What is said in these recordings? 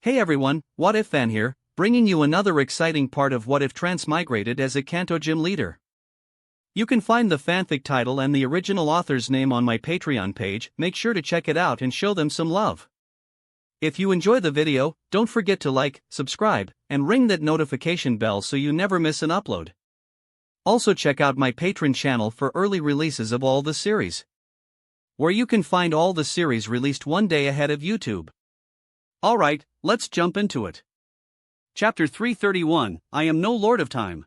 Hey everyone, What If Fan here, bringing you another exciting part of What If Transmigrated as a Kanto gym leader. You can find the fanfic title and the original author's name on my Patreon page. Make sure to check it out and show them some love. If you enjoy the video, don't forget to like, subscribe, and ring that notification bell so you never miss an upload. Also check out my Patreon channel for early releases of all the series, where you can find all the series released one day ahead of YouTube. Alright, let's jump into it. Chapter 331, I Am No Lord of Time.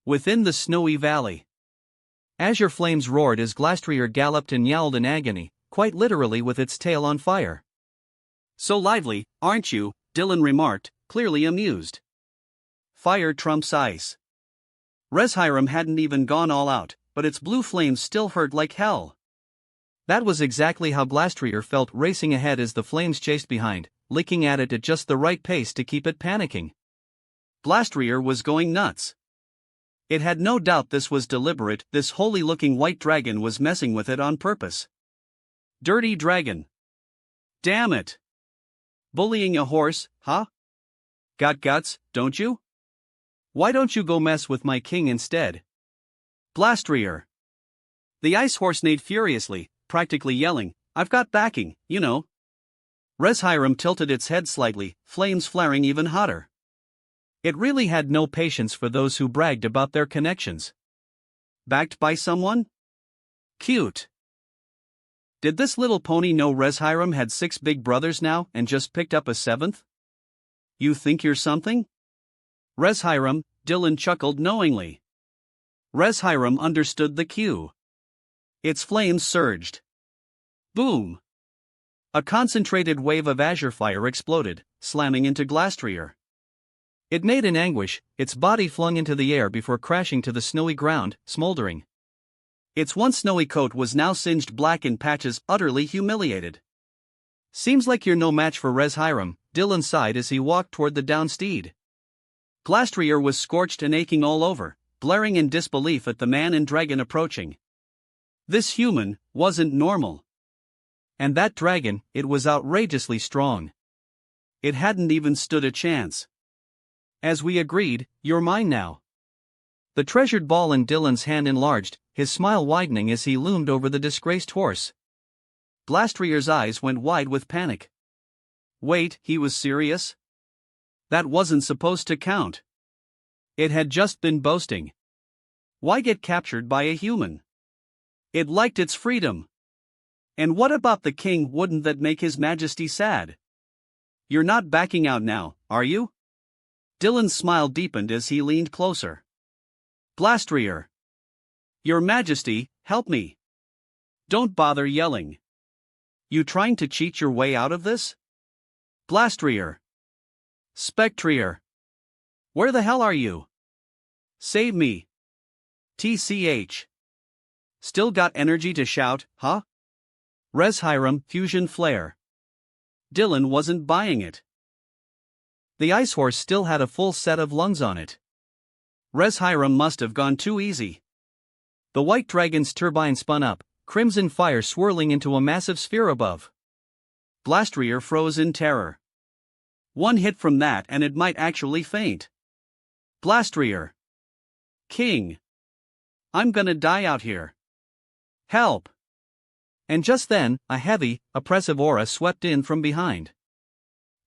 Within the Snowy Valley. Azure flames roared as Glastrier galloped and yowled in agony, quite literally with its tail on fire. So lively, aren't you? Dylan remarked, clearly amused. Fire trumps ice. Reshiram hadn't even gone all out, but its blue flames still hurt like hell. That was exactly how Glastrier felt, racing ahead as the flames chased behind, licking at it at just the right pace to keep it panicking. Glastrier was going nuts. It had no doubt this was deliberate. This holy-looking white dragon was messing with it on purpose. Dirty dragon. Damn it. Bullying a horse, huh? Got guts, don't you? Why don't you go mess with my king instead? Glastrier. The ice horse neighed furiously, practically yelling, I've got backing, you know. Reshiram tilted its head slightly, flames flaring even hotter. It really had no patience for those who bragged about their connections. Backed by someone? Cute. Did this little pony know Reshiram had 6 big brothers now and just picked up a 7th? You think you're something? Reshiram, Dylan chuckled knowingly. Reshiram understood the cue. Its flames surged. Boom! A concentrated wave of azure fire exploded, slamming into Glastrier. It neighed in anguish, its body flung into the air before crashing to the snowy ground, smoldering. Its once snowy coat was now singed black in patches, utterly humiliated. Seems like you're no match for Reshiram, Dylan sighed as he walked toward the downed steed. Glastrier was scorched and aching all over, glaring in disbelief at the man and dragon approaching. This human wasn't normal. And that dragon, it was outrageously strong. It hadn't even stood a chance. As we agreed, you're mine now. The treasured ball in Dylan's hand enlarged, his smile widening as he loomed over the disgraced horse. Glastrier's eyes went wide with panic. Wait, he was serious? That wasn't supposed to count. It had just been boasting. Why get captured by a human? It liked its freedom. And what about the king? Wouldn't that make his majesty sad? You're not backing out now, are you? Dylan's smile deepened as he leaned closer. Glastrier. Your majesty, help me. Don't bother yelling. You trying to cheat your way out of this? Glastrier. Spectrier. Where the hell are you? Save me. TCH. Still got energy to shout, huh? Reshiram, fusion flare. Dylan wasn't buying it. The ice horse still had a full set of lungs on it. Reshiram must have gone too easy. The white dragon's turbine spun up, crimson fire swirling into a massive sphere above. Glastrier froze in terror. One hit from that and it might actually faint. Glastrier. King. I'm gonna die out here. Help. And just then, a heavy, oppressive aura swept in from behind.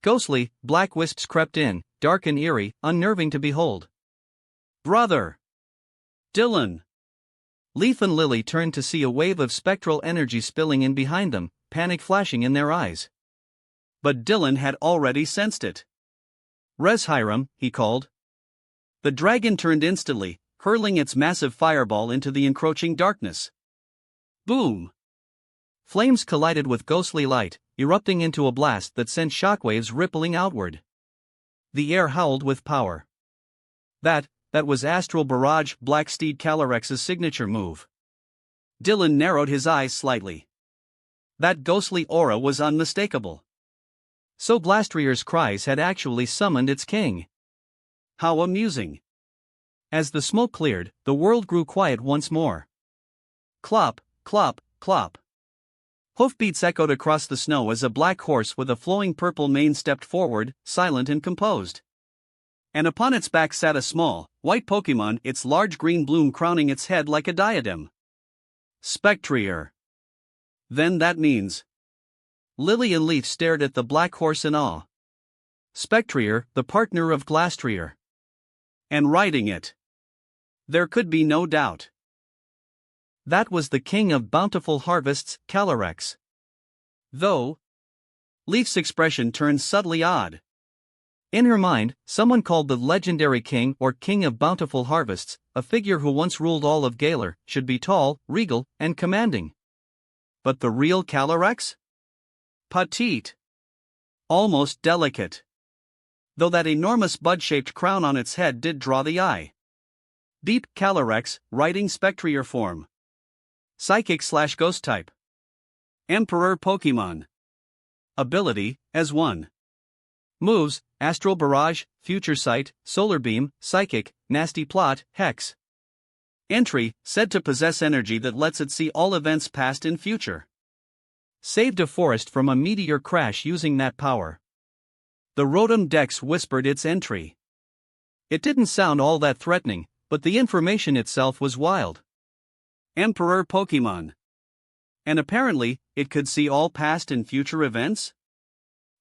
Ghostly, black wisps crept in, dark and eerie, unnerving to behold. Brother! Dylan! Leaf and Lily turned to see a wave of spectral energy spilling in behind them, panic flashing in their eyes. But Dylan had already sensed it. Reshiram, he called. The dragon turned instantly, hurling its massive fireball into the encroaching darkness. Boom! Flames collided with ghostly light, erupting into a blast that sent shockwaves rippling outward. The air howled with power. That was Astral Barrage, Black Steed Calorex's signature move. Dylan narrowed his eyes slightly. That ghostly aura was unmistakable. So Glastrier's cries had actually summoned its king. How amusing. As the smoke cleared, the world grew quiet once more. Clop, clop, clop. Hoofbeats echoed across the snow as a black horse with a flowing purple mane stepped forward, silent and composed. And upon its back sat a small, white Pokemon, its large green bloom crowning its head like a diadem. Spectrier. Then that means. Lily and Leaf stared at the black horse in awe. Spectrier, the partner of Glastrier. And riding it. There could be no doubt. That was the king of bountiful harvests, Calyrex. Though, Leaf's expression turned subtly odd. In her mind, someone called the legendary king or king of bountiful harvests, a figure who once ruled all of Galar, should be tall, regal, and commanding. But the real Calyrex? Petite. Almost delicate. Though that enormous bud-shaped crown on its head did draw the eye. Deep Calyrex, riding Spectrier form. Psychic/ghost type. Emperor Pokemon. Ability, as 1. Moves, Astral Barrage, Future Sight, Solar Beam, Psychic, Nasty Plot, Hex. Entry, said to possess energy that lets it see all events past and future. Saved a forest from a meteor crash using that power. The Rotom Dex whispered its entry. It didn't sound all that threatening, but the information itself was wild. Emperor Pokemon. And apparently, it could see all past and future events?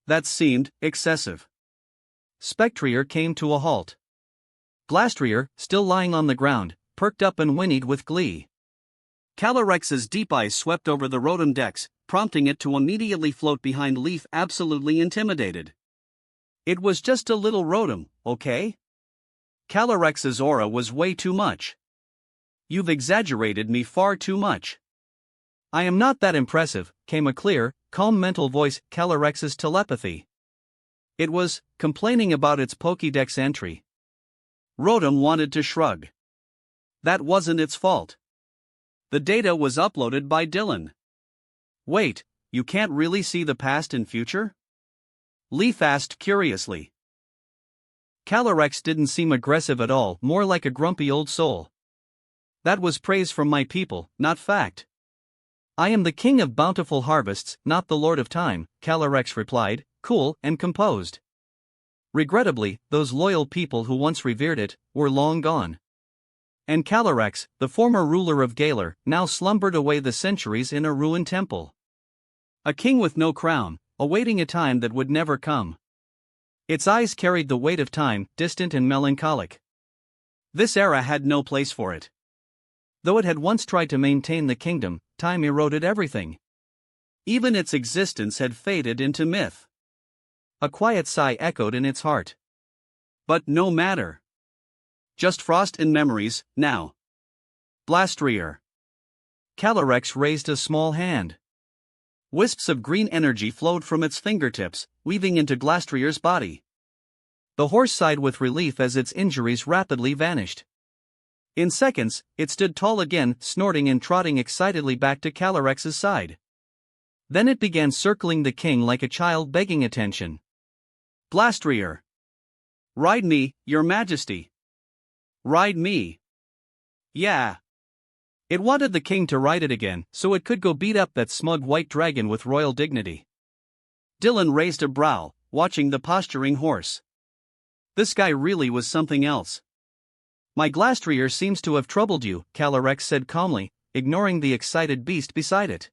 That seemed excessive. Spectrier came to a halt. Glastrier, still lying on the ground, perked up and whinnied with glee. Calyrex's deep eyes swept over the Rotom Dex, prompting it to immediately float behind Leaf, absolutely intimidated. It was just a little Rotom, okay? Calyrex's aura was way too much. You've exaggerated me far too much. I am not that impressive, came a clear, calm mental voice, Calyrex's telepathy. It was complaining about its Pokédex entry. Rotom wanted to shrug. That wasn't its fault. The data was uploaded by Dylan. Wait, you can't really see the past and future? Leaf asked curiously. Calyrex didn't seem aggressive at all, more like a grumpy old soul. That was praise from my people, not fact. I am the king of bountiful harvests, not the lord of time, Calyrex replied, cool and composed. Regrettably, those loyal people who once revered it, were long gone. And Calyrex, the former ruler of Galar, now slumbered away the centuries in a ruined temple. A king with no crown, awaiting a time that would never come. Its eyes carried the weight of time, distant and melancholic. This era had no place for it. Though it had once tried to maintain the kingdom, time eroded everything. Even its existence had faded into myth. A quiet sigh echoed in its heart. But no matter. Just frost and memories, now. Glastrier. Calyrex raised a small hand. Wisps of green energy flowed from its fingertips, weaving into Glastrier's body. The horse sighed with relief as its injuries rapidly vanished. In seconds, it stood tall again, snorting and trotting excitedly back to Calyrex's side. Then it began circling the king like a child begging attention. Glastrier. Ride me, your majesty. Ride me. Yeah. It wanted the king to ride it again, so it could go beat up that smug white dragon with royal dignity. Dylan raised a brow, watching the posturing horse. This guy really was something else. My Glastrier seems to have troubled you, Calyrex said calmly, ignoring the excited beast beside it.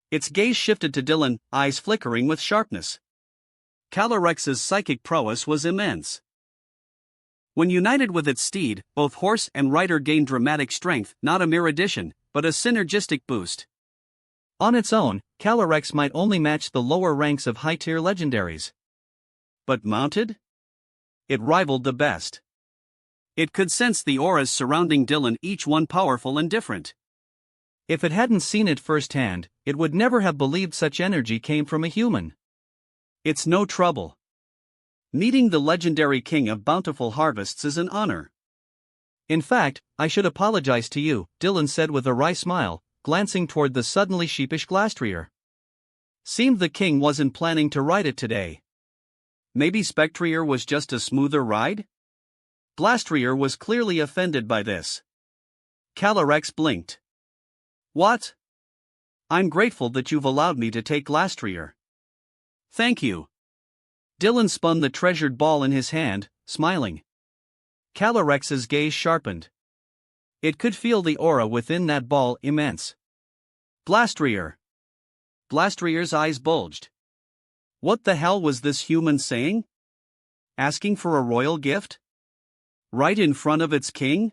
Its gaze shifted to Dylan, eyes flickering with sharpness. Calyrex's psychic prowess was immense. When united with its steed, both horse and rider gained dramatic strength, not a mere addition, but a synergistic boost. On its own, Calyrex might only match the lower ranks of high-tier legendaries. But mounted? It rivaled the best. It could sense the auras surrounding Dylan, each one powerful and different. If it hadn't seen it firsthand, it would never have believed such energy came from a human. It's no trouble. Meeting the legendary king of bountiful harvests is an honor. In fact, I should apologize to you, Dylan said with a wry smile, glancing toward the suddenly sheepish Glastrier. Seemed the king wasn't planning to ride it today. Maybe Spectrier was just a smoother ride? Glastrier was clearly offended by this. Calyrex blinked. What? I'm grateful that you've allowed me to take Glastrier. Thank you. Dylan spun the treasured ball in his hand, smiling. Calorex's gaze sharpened. It could feel the aura within that ball immense. Glastrier. Glastrier's eyes bulged. What the hell was this human saying? Asking for a royal gift? Right in front of its king?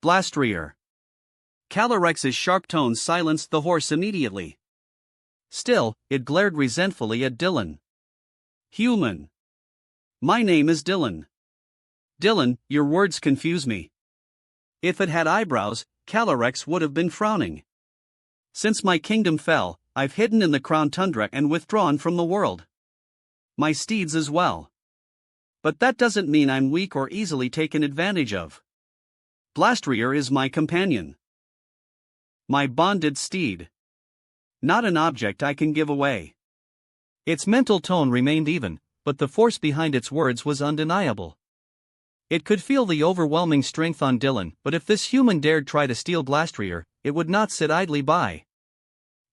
Glastrier. Calorex's sharp tones silenced the horse immediately. Still, it glared resentfully at Dylan. Human. My name is Dylan. Dylan, your words confuse me. If it had eyebrows, Calorex would have been frowning. Since my kingdom fell, I've hidden in the crown tundra and withdrawn from the world. My steeds as well. But that doesn't mean I'm weak or easily taken advantage of. Glastrier is my companion. My bonded steed. Not an object I can give away. Its mental tone remained even, but the force behind its words was undeniable. It could feel the overwhelming strength on Dylan, but if this human dared try to steal Glastrier, it would not sit idly by.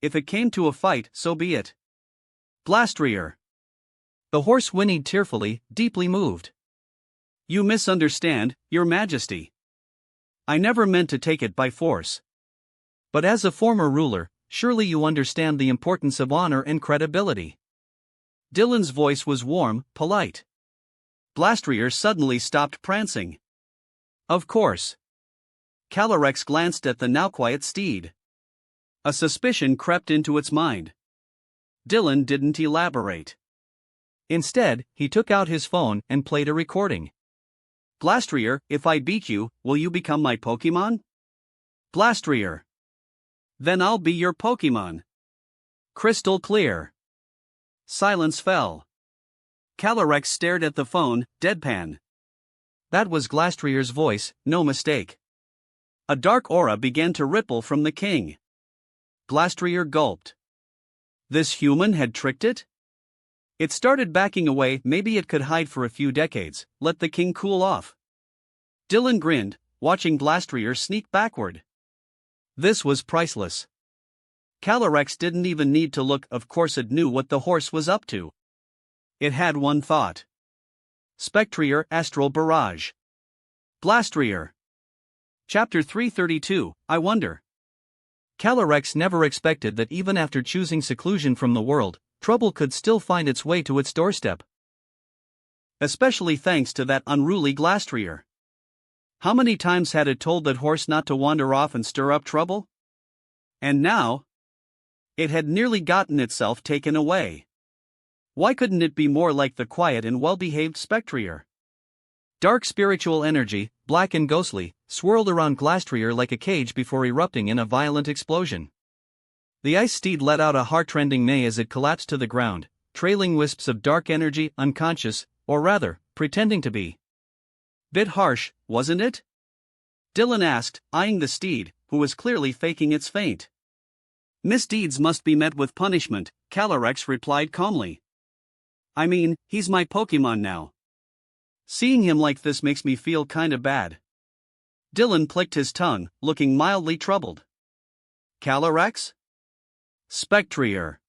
If it came to a fight, so be it. Glastrier. The horse whinnied tearfully, deeply moved. You misunderstand, Your Majesty. I never meant to take it by force. But as a former ruler, surely you understand the importance of honor and credibility. Dylan's voice was warm, polite. Glastrier suddenly stopped prancing. Of course. Calorex glanced at the now quiet steed. A suspicion crept into its mind. Dylan didn't elaborate. Instead, he took out his phone and played a recording. Glastrier, if I beat you, will you become my Pokemon? Glastrier. Then I'll be your Pokemon. Crystal clear. Silence fell. Calorex stared at the phone, deadpan. That was Glastrier's voice, no mistake. A dark aura began to ripple from the king. Glastrier gulped. This human had tricked it? It started backing away. Maybe it could hide for a few decades, let the king cool off. Dylan grinned, watching Glastrier sneak backward. This was priceless. Calorex didn't even need to look, of course it knew what the horse was up to. It had one thought. Spectrier Astral Barrage. Glastrier. Chapter 332, I Wonder. Calorex never expected that even after choosing seclusion from the world, trouble could still find its way to its doorstep. Especially thanks to that unruly Glastrier. How many times had it told that horse not to wander off and stir up trouble? And now, it had nearly gotten itself taken away. Why couldn't it be more like the quiet and well-behaved Spectrier? Dark spiritual energy, black and ghostly, swirled around Glastrier like a cage before erupting in a violent explosion. The ice steed let out a heart-rending neigh as it collapsed to the ground, trailing wisps of dark energy, unconscious, or rather, pretending to be. Bit harsh, wasn't it? Dylan asked, eyeing the steed, who was clearly faking its faint. Misdeeds must be met with punishment, Calorex replied calmly. I mean, he's my Pokemon now. Seeing him like this makes me feel kinda bad. Dylan clicked his tongue, looking mildly troubled. Calorex? Spectrier.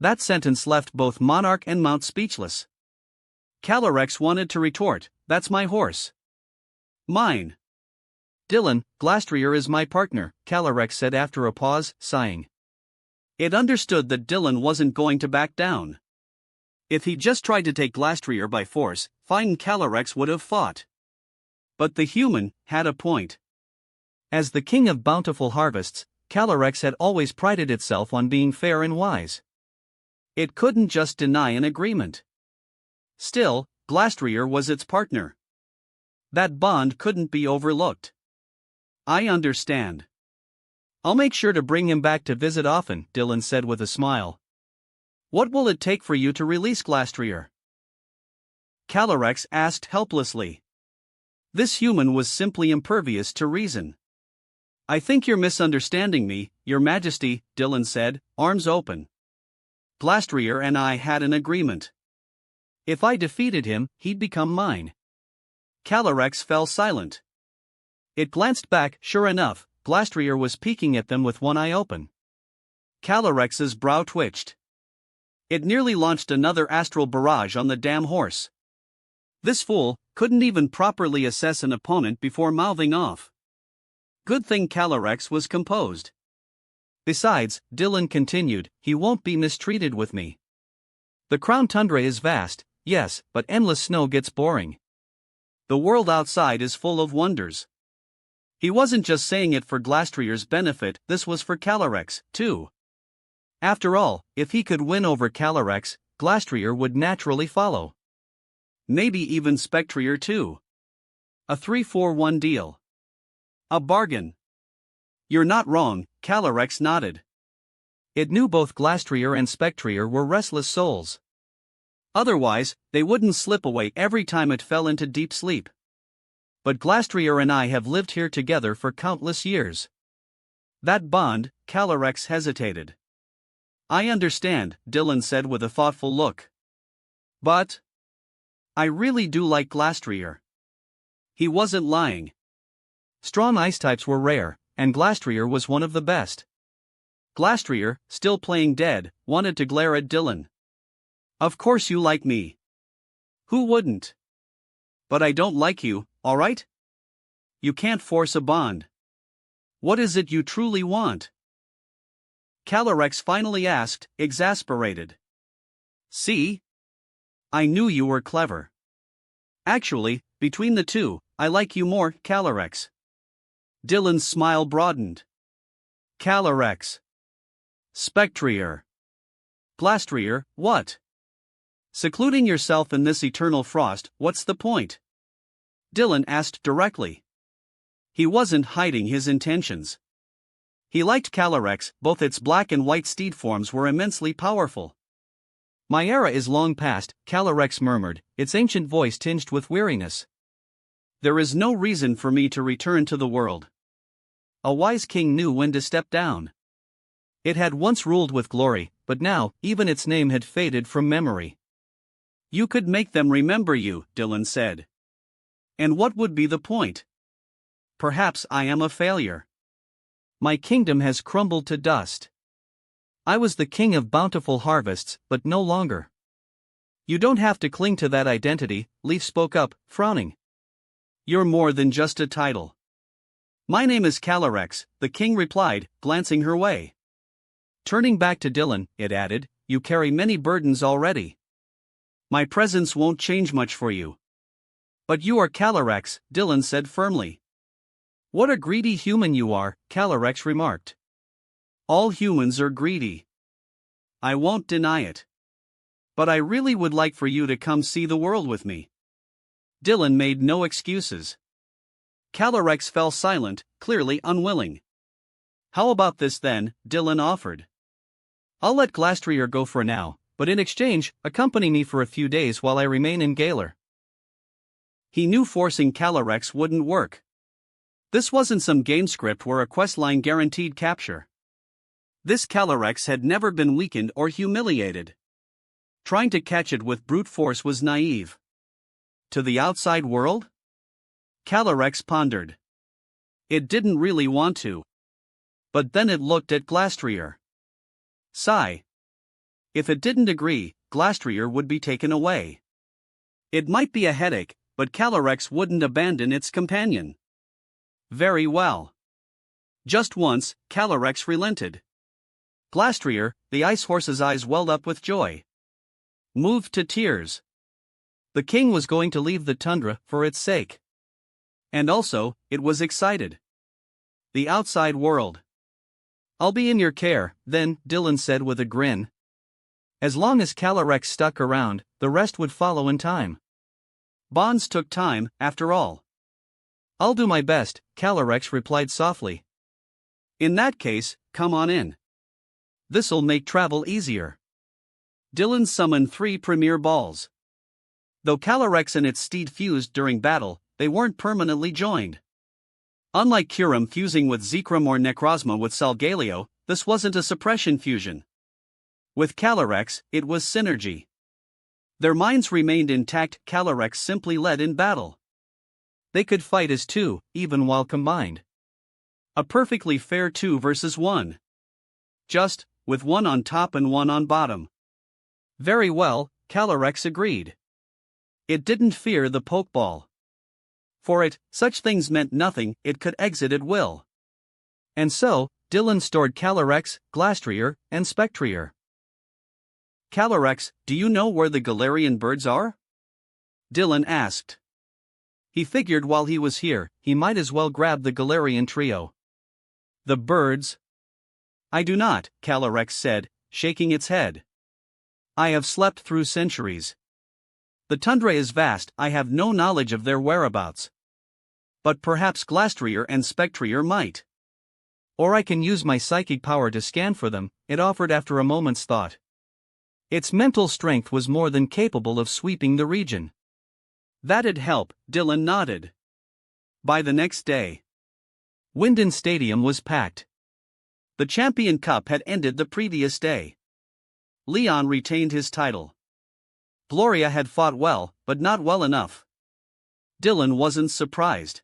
That sentence left both Monarch and Mount speechless. Calorex wanted to retort, that's my horse. Mine. Dylan, Glastrier is my partner, Calorex said after a pause, sighing. It understood that Dylan wasn't going to back down. If he just tried to take Glastrier by force, fine, Calorex would have fought. But the human had a point. As the king of bountiful harvests, Calorex had always prided itself on being fair and wise. It couldn't just deny an agreement. Still, Glastrier was its partner. That bond couldn't be overlooked. I understand. I'll make sure to bring him back to visit often, Dylan said with a smile. What will it take for you to release Glastrier? Calorex asked helplessly. This human was simply impervious to reason. I think you're misunderstanding me, Your Majesty, Dylan said, arms open. Glastrier and I had an agreement. If I defeated him, he'd become mine. Calorex fell silent. It glanced back, sure enough, Glastrier was peeking at them with one eye open. Calorex's brow twitched. It nearly launched another astral barrage on the damn horse. This fool couldn't even properly assess an opponent before mouthing off. Good thing Calorex was composed. Besides, Dylan continued, he won't be mistreated with me. The Crown Tundra is vast, yes, but endless snow gets boring. The world outside is full of wonders. He wasn't just saying it for Glastrier's benefit, this was for Calorex, too. After all, if he could win over Calorex, Glastrier would naturally follow. Maybe even Spectrier too. A 3-for-1 deal. A bargain. You're not wrong, Calorex nodded. It knew both Glastrier and Spectrier were restless souls. Otherwise, they wouldn't slip away every time it fell into deep sleep. But Glastrier and I have lived here together for countless years. That bond, Calorex hesitated. I understand, Dylan said with a thoughtful look. But I really do like Glastrier. He wasn't lying. Strong ice types were rare, and Glastrier was one of the best. Glastrier, still playing dead, wanted to glare at Dylan. Of course you like me. Who wouldn't? But I don't like you, alright? You can't force a bond. What is it you truly want? Calorex finally asked, exasperated. See? I knew you were clever. Actually, between the two, I like you more, Calorex. Dylan's smile broadened. Calorex. Spectrier. Glastrier, what? Secluding yourself in this eternal frost, what's the point? Dylan asked directly. He wasn't hiding his intentions. He liked Calorex, both its black and white steed forms were immensely powerful. My era is long past, Calorex murmured, its ancient voice tinged with weariness. There is no reason for me to return to the world. A wise king knew when to step down. It had once ruled with glory, but now, even its name had faded from memory. You could make them remember you, Dylan said. And what would be the point? Perhaps I am a failure. My kingdom has crumbled to dust. I was the king of bountiful harvests, but no longer. You don't have to cling to that identity, Leaf spoke up, frowning. You're more than just a title. My name is Calorex, the king replied, glancing her way. Turning back to Dylan, it added, you carry many burdens already. My presence won't change much for you. But you are Calorex, Dylan said firmly. What a greedy human you are, Calorex remarked. All humans are greedy. I won't deny it. But I really would like for you to come see the world with me. Dylan made no excuses. Calorex fell silent, clearly unwilling. How about this then, Dylan offered. I'll let Glastrier go for now, but in exchange, accompany me for a few days while I remain in Galar. He knew forcing Calorex wouldn't work. This wasn't some game script where a questline guaranteed capture. This Calorex had never been weakened or humiliated. Trying to catch it with brute force was naive. To the outside world? Calorex pondered. It didn't really want to. But then it looked at Glastrier. Sigh. If it didn't agree, Glastrier would be taken away. It might be a headache, but Calorex wouldn't abandon its companion. Very well. Just once, Calorex relented. Glastrier, the ice horse's eyes welled up with joy. Moved to tears. The king was going to leave the tundra for its sake. And also, it was excited. The outside world. I'll be in your care, then, Dylan said with a grin. As long as Calorex stuck around, the rest would follow in time. Bonds took time, after all. I'll do my best, Calorex replied softly. In that case, come on in. This'll make travel easier. Dylan summoned 3 premier balls. Though Calorex and its steed fused during battle, they weren't permanently joined. Unlike Curum fusing with Zekrom or Necrozma with Salgaleo, this wasn't a suppression fusion. With Calorex, it was synergy. Their minds remained intact, Calorex simply led in battle. They could fight as two, even while combined. A perfectly fair 2 versus 1. Just with one on top and one on bottom. Very well, Calyrex agreed. It didn't fear the pokeball. For it, such things meant nothing, it could exit at will. And so, Dylan stored Calyrex, Glastrier, and Spectrier. Calyrex, do you know where the Galarian birds are? Dylan asked. He figured while he was here, he might as well grab the Galarian trio. The birds? I do not, Calyrex said, shaking its head. I have slept through centuries. The tundra is vast, I have no knowledge of their whereabouts. But perhaps Glastrier and Spectrier might. Or I can use my psychic power to scan for them, it offered after a moment's thought. Its mental strength was more than capable of sweeping the region. That'd help, Dylan nodded. By the next day, Winden Stadium was packed. The Champion Cup had ended the previous day. Leon retained his title. Gloria had fought well, but not well enough. Dylan wasn't surprised.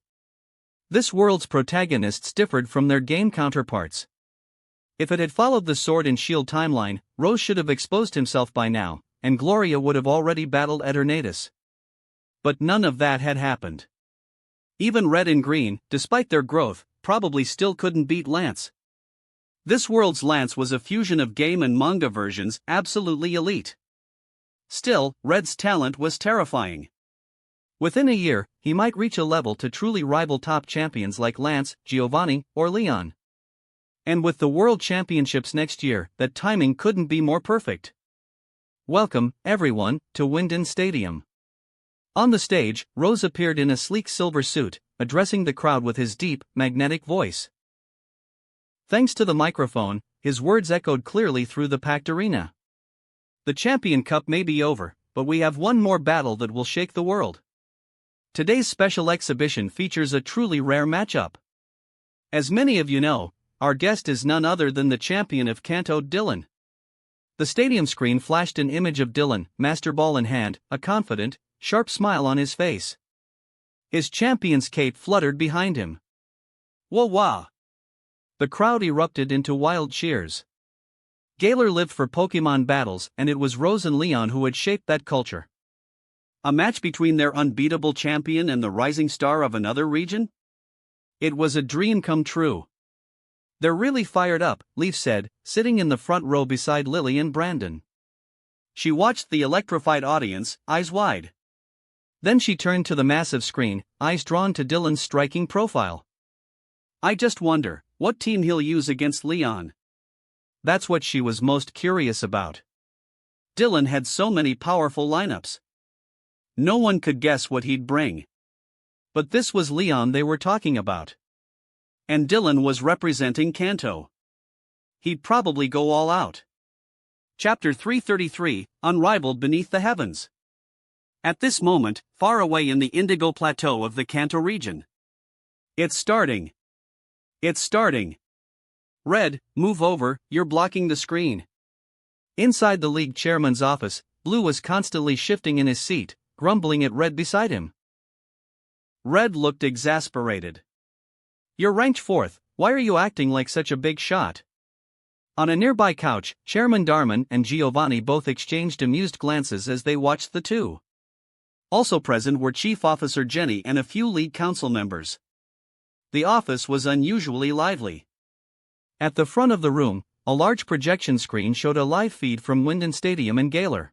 This world's protagonists differed from their game counterparts. If it had followed the Sword and Shield timeline, Rose should have exposed himself by now, and Gloria would have already battled Eternatus. But none of that had happened. Even Red and Green, despite their growth, probably still couldn't beat Lance. This world's Lance was a fusion of game and manga versions, absolutely elite. Still, Red's talent was terrifying. Within a year, he might reach a level to truly rival top champions like Lance, Giovanni, or Leon. And with the World Championships next year, that timing couldn't be more perfect. Welcome, everyone, to Winden Stadium. On the stage, Rose appeared in a sleek silver suit, addressing the crowd with his deep, magnetic voice. Thanks to the microphone, his words echoed clearly through the packed arena. The Champion Cup may be over, but we have one more battle that will shake the world. Today's special exhibition features a truly rare matchup. As many of you know, our guest is none other than the champion of Kanto, Dylan. The stadium screen flashed an image of Dylan, master ball in hand, a confident, sharp smile on his face. His champion's cape fluttered behind him. Whoa wah! The crowd erupted into wild cheers. Galar lived for Pokemon battles, and it was Rose and Leon who had shaped that culture. A match between their unbeatable champion and the rising star of another region? It was a dream come true. They're really fired up, Leaf said, sitting in the front row beside Lily and Brandon. She watched the electrified audience, eyes wide. Then she turned to the massive screen, eyes drawn to Dylan's striking profile. I just wonder, what team he'll use against Leon? That's what she was most curious about. Dylan had so many powerful lineups. No one could guess what he'd bring. But this was Leon they were talking about. And Dylan was representing Kanto. He'd probably go all out. Chapter 333, Unrivaled Beneath the Heavens. At this moment, far away in the Indigo Plateau of the Kanto region. It's starting. It's starting. Red, move over, you're blocking the screen. Inside the league chairman's office, Blue was constantly shifting in his seat, grumbling at Red beside him. Red looked exasperated. You're ranked 4th, why are you acting like such a big shot? On a nearby couch, Chairman Darman and Giovanni both exchanged amused glances as they watched the two. Also present were Chief Officer Jenny and a few league council members. The office was unusually lively. At the front of the room, a large projection screen showed a live feed from Winden Stadium in Galar.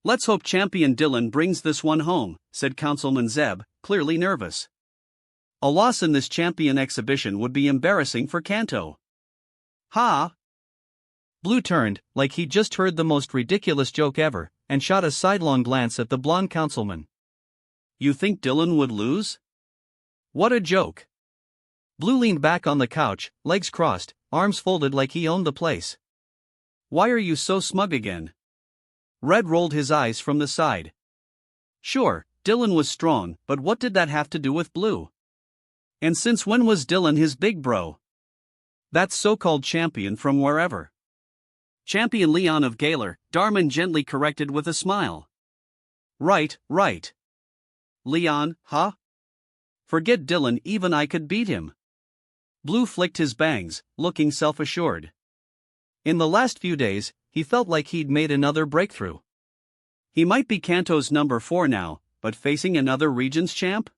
Let's hope Champion Dylan brings this one home, said Councilman Zeb, clearly nervous. A loss in this champion exhibition would be embarrassing for Kanto. Ha! Blue turned, like he'd just heard the most ridiculous joke ever, and shot a sidelong glance at the blonde councilman. You think Dylan would lose? What a joke! Blue leaned back on the couch, legs crossed, arms folded like he owned the place. Why are you so smug again? Red rolled his eyes from the side. Sure, Dylan was strong, but what did that have to do with Blue? And since when was Dylan his big bro? That so-called champion from wherever. Champion Leon of Galar, Darman gently corrected with a smile. Right. Leon, huh? Forget Dylan, even I could beat him. Blue flicked his bangs, looking self-assured. In the last few days, he felt like he'd made another breakthrough. He might be Kanto's number 4 now, but facing another region's champ?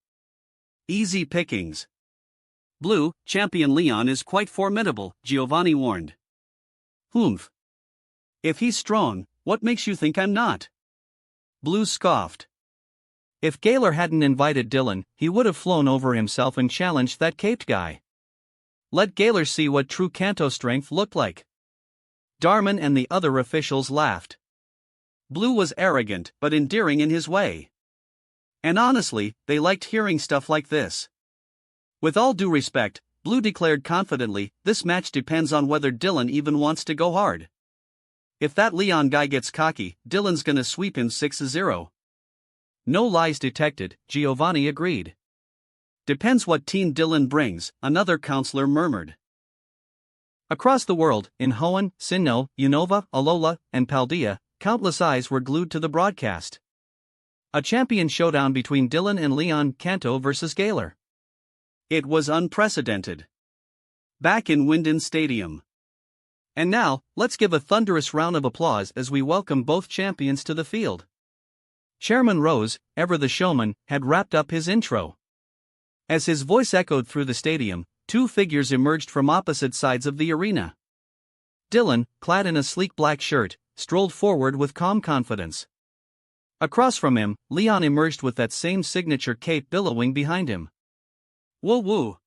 Easy pickings. Blue, champion Leon is quite formidable, Giovanni warned. Humph. If he's strong, what makes you think I'm not? Blue scoffed. If Gaylor hadn't invited Dylan, he would have flown over himself and challenged that caped guy. Let Gaylor see what true Kanto strength looked like. Darman and the other officials laughed. Blue was arrogant but endearing in his way. And honestly, they liked hearing stuff like this. With all due respect, Blue declared confidently, this match depends on whether Dylan even wants to go hard. If that Leon guy gets cocky, Dylan's gonna sweep him 6-0. No lies detected, Giovanni agreed. Depends what team Dylan brings, another counselor murmured. Across the world, in Hoenn, Sinnoh, Unova, Alola, and Paldea, countless eyes were glued to the broadcast. A champion showdown between Dylan and Leon Kanto versus Gaylor. It was unprecedented. Back in Winden Stadium. And now, let's give a thunderous round of applause as we welcome both champions to the field. Chairman Rose, ever the showman, had wrapped up his intro. As his voice echoed through the stadium, two figures emerged from opposite sides of the arena. Dylan, clad in a sleek black shirt, strolled forward with calm confidence. Across from him, Leon emerged with that same signature cape billowing behind him. Woo woo!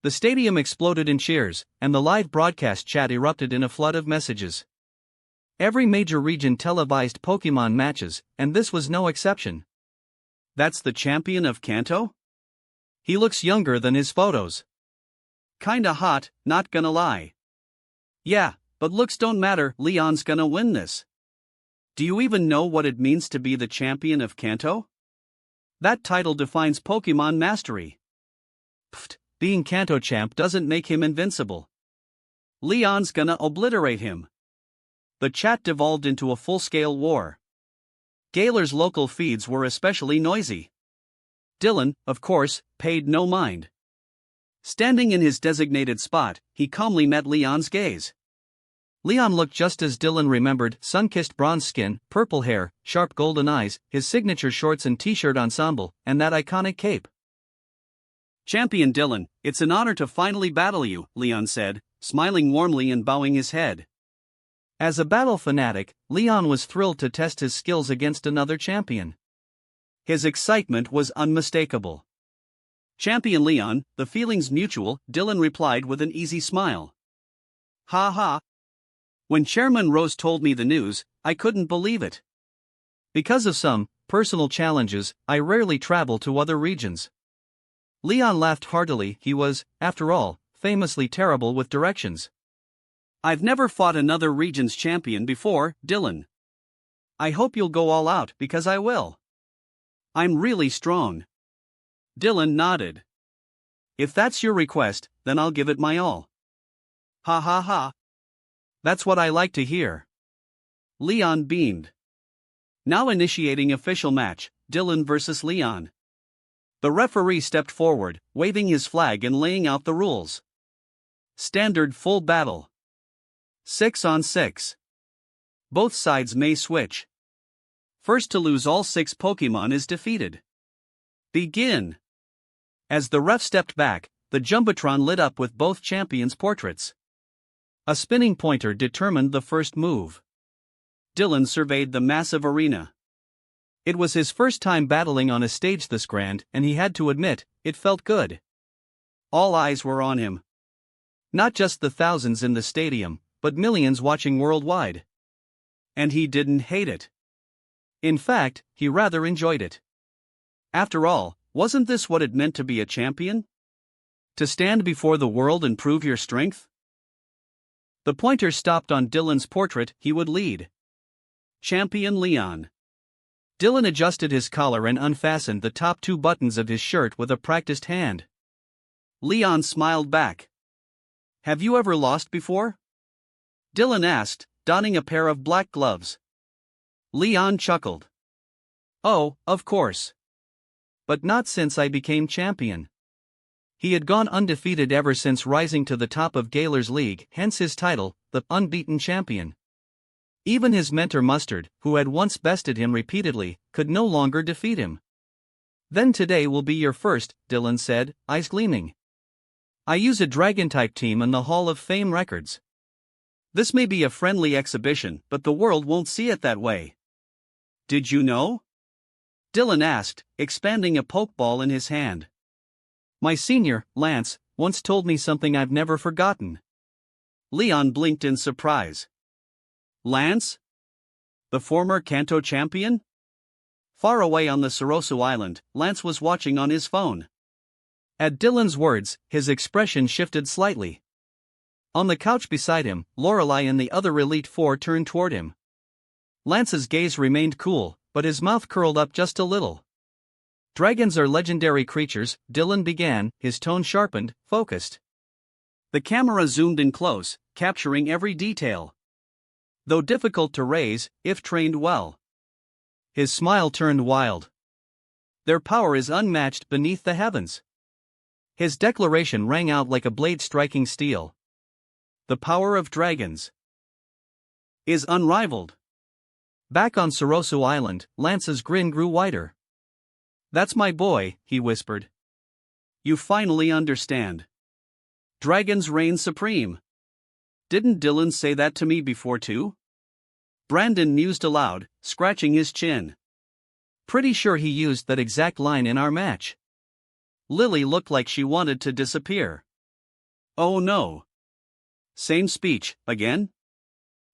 The stadium exploded in cheers, and the live broadcast chat erupted in a flood of messages. Every major region televised Pokémon matches, and this was no exception. That's the champion of Kanto? He looks younger than his photos. Kinda hot, not gonna lie. Yeah, but looks don't matter, Leon's gonna win this. Do you even know what it means to be the champion of Kanto? That title defines Pokémon mastery. Pfft, being Kanto champ doesn't make him invincible. Leon's gonna obliterate him. The chat devolved into a full-scale war. Gaylor's local feeds were especially noisy. Dylan, of course, paid no mind. Standing in his designated spot, he calmly met Leon's gaze. Leon looked just as Dylan remembered, sun-kissed bronze skin, purple hair, sharp golden eyes, his signature shorts and t-shirt ensemble, and that iconic cape. Champion Dylan, it's an honor to finally battle you, Leon said, smiling warmly and bowing his head. As a battle fanatic, Leon was thrilled to test his skills against another champion. His excitement was unmistakable. Champion Leon, the feeling's mutual, Dylan replied with an easy smile. Ha ha. When Chairman Rose told me the news, I couldn't believe it. Because of some personal challenges, I rarely travel to other regions. Leon laughed heartily. He was, after all, famously terrible with directions. I've never fought another region's champion before, Dylan. I hope you'll go all out because I will. I'm really strong. Dylan nodded. If that's your request, then I'll give it my all. Ha ha ha. That's what I like to hear. Leon beamed. Now initiating official match, Dylan versus Leon. The referee stepped forward, waving his flag and laying out the rules. Standard full battle. 6 on 6. Both sides may switch. First to lose all 6 Pokémon is defeated. Begin. As the ref stepped back, the Jumbotron lit up with both champions' portraits. A spinning pointer determined the first move. Dylan surveyed the massive arena. It was his first time battling on a stage this grand, and he had to admit, it felt good. All eyes were on him. Not just the thousands in the stadium, but millions watching worldwide. And he didn't hate it. In fact, he rather enjoyed it. After all, wasn't this what it meant to be a champion? To stand before the world and prove your strength? The pointer stopped on Dylan's portrait. He would lead. Champion Leon. Dylan adjusted his collar and unfastened the top 2 buttons of his shirt with a practiced hand. Leon smiled back. Have you ever lost before? Dylan asked, donning a pair of black gloves. Leon chuckled. Oh, of course. But not since I became champion. He had gone undefeated ever since rising to the top of Gaylor's league, hence his title, the unbeaten champion. Even his mentor Mustard, who had once bested him repeatedly, could no longer defeat him. Then today will be your first, Dylan said, eyes gleaming. I use a dragon-type team in the Hall of Fame records. This may be a friendly exhibition, but the world won't see it that way. Did you know? Dylan asked, expanding a pokeball in his hand. My senior, Lance, once told me something I've never forgotten. Leon blinked in surprise. Lance? The former Kanto champion? Far away on the Sorosu Island, Lance was watching on his phone. At Dylan's words, his expression shifted slightly. On the couch beside him, Lorelei and the other Elite Four turned toward him. Lance's gaze remained cool, but his mouth curled up just a little. Dragons are legendary creatures, Dylan began, his tone sharpened, focused. The camera zoomed in close, capturing every detail. Though difficult to raise, if trained well. His smile turned wild. Their power is unmatched beneath the heavens. His declaration rang out like a blade striking steel. The power of dragons is unrivaled. Back on Sorosu Island, Lance's grin grew wider. That's my boy, he whispered. You finally understand. Dragons reign supreme. Didn't Dylan say that to me before too? Brandon mused aloud, scratching his chin. Pretty sure he used that exact line in our match. Lily looked like she wanted to disappear. Oh no. Same speech, again?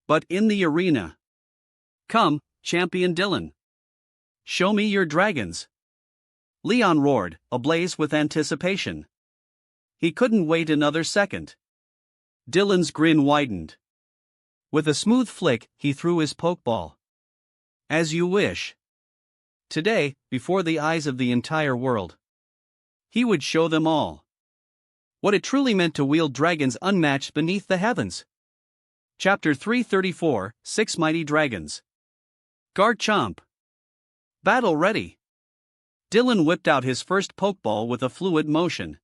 But in the arena. Come, Champion Dylan. Show me your dragons. Leon roared, ablaze with anticipation. He couldn't wait another second. Dylan's grin widened. With a smooth flick, he threw his pokeball. As you wish. Today, before the eyes of the entire world, he would show them all what it truly meant to wield dragons unmatched beneath the heavens. Chapter 334, Six Mighty Dragons. Garchomp. Battle ready. Dylan whipped out his first pokeball with a fluid motion.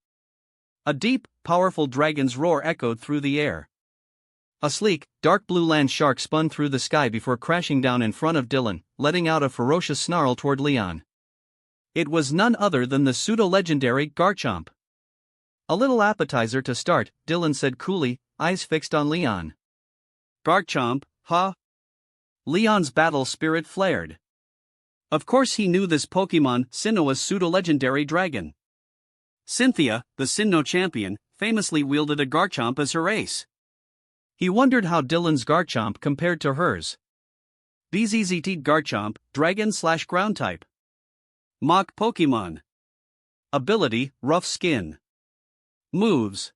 A deep, powerful dragon's roar echoed through the air. A sleek, dark blue land shark spun through the sky before crashing down in front of Dylan, letting out a ferocious snarl toward Leon. It was none other than the pseudo-legendary Garchomp. A little appetizer to start, Dylan said coolly, eyes fixed on Leon. Garchomp, huh? Leon's battle spirit flared. Of course he knew this Pokemon, Sinnoh's pseudo-legendary dragon. Cynthia, the Sinnoh champion, famously wielded a Garchomp as her ace. He wondered how Dylan's Garchomp compared to hers. BZZT Garchomp, Dragon/Ground type. Mock Pokemon. Ability, Rough Skin. Moves: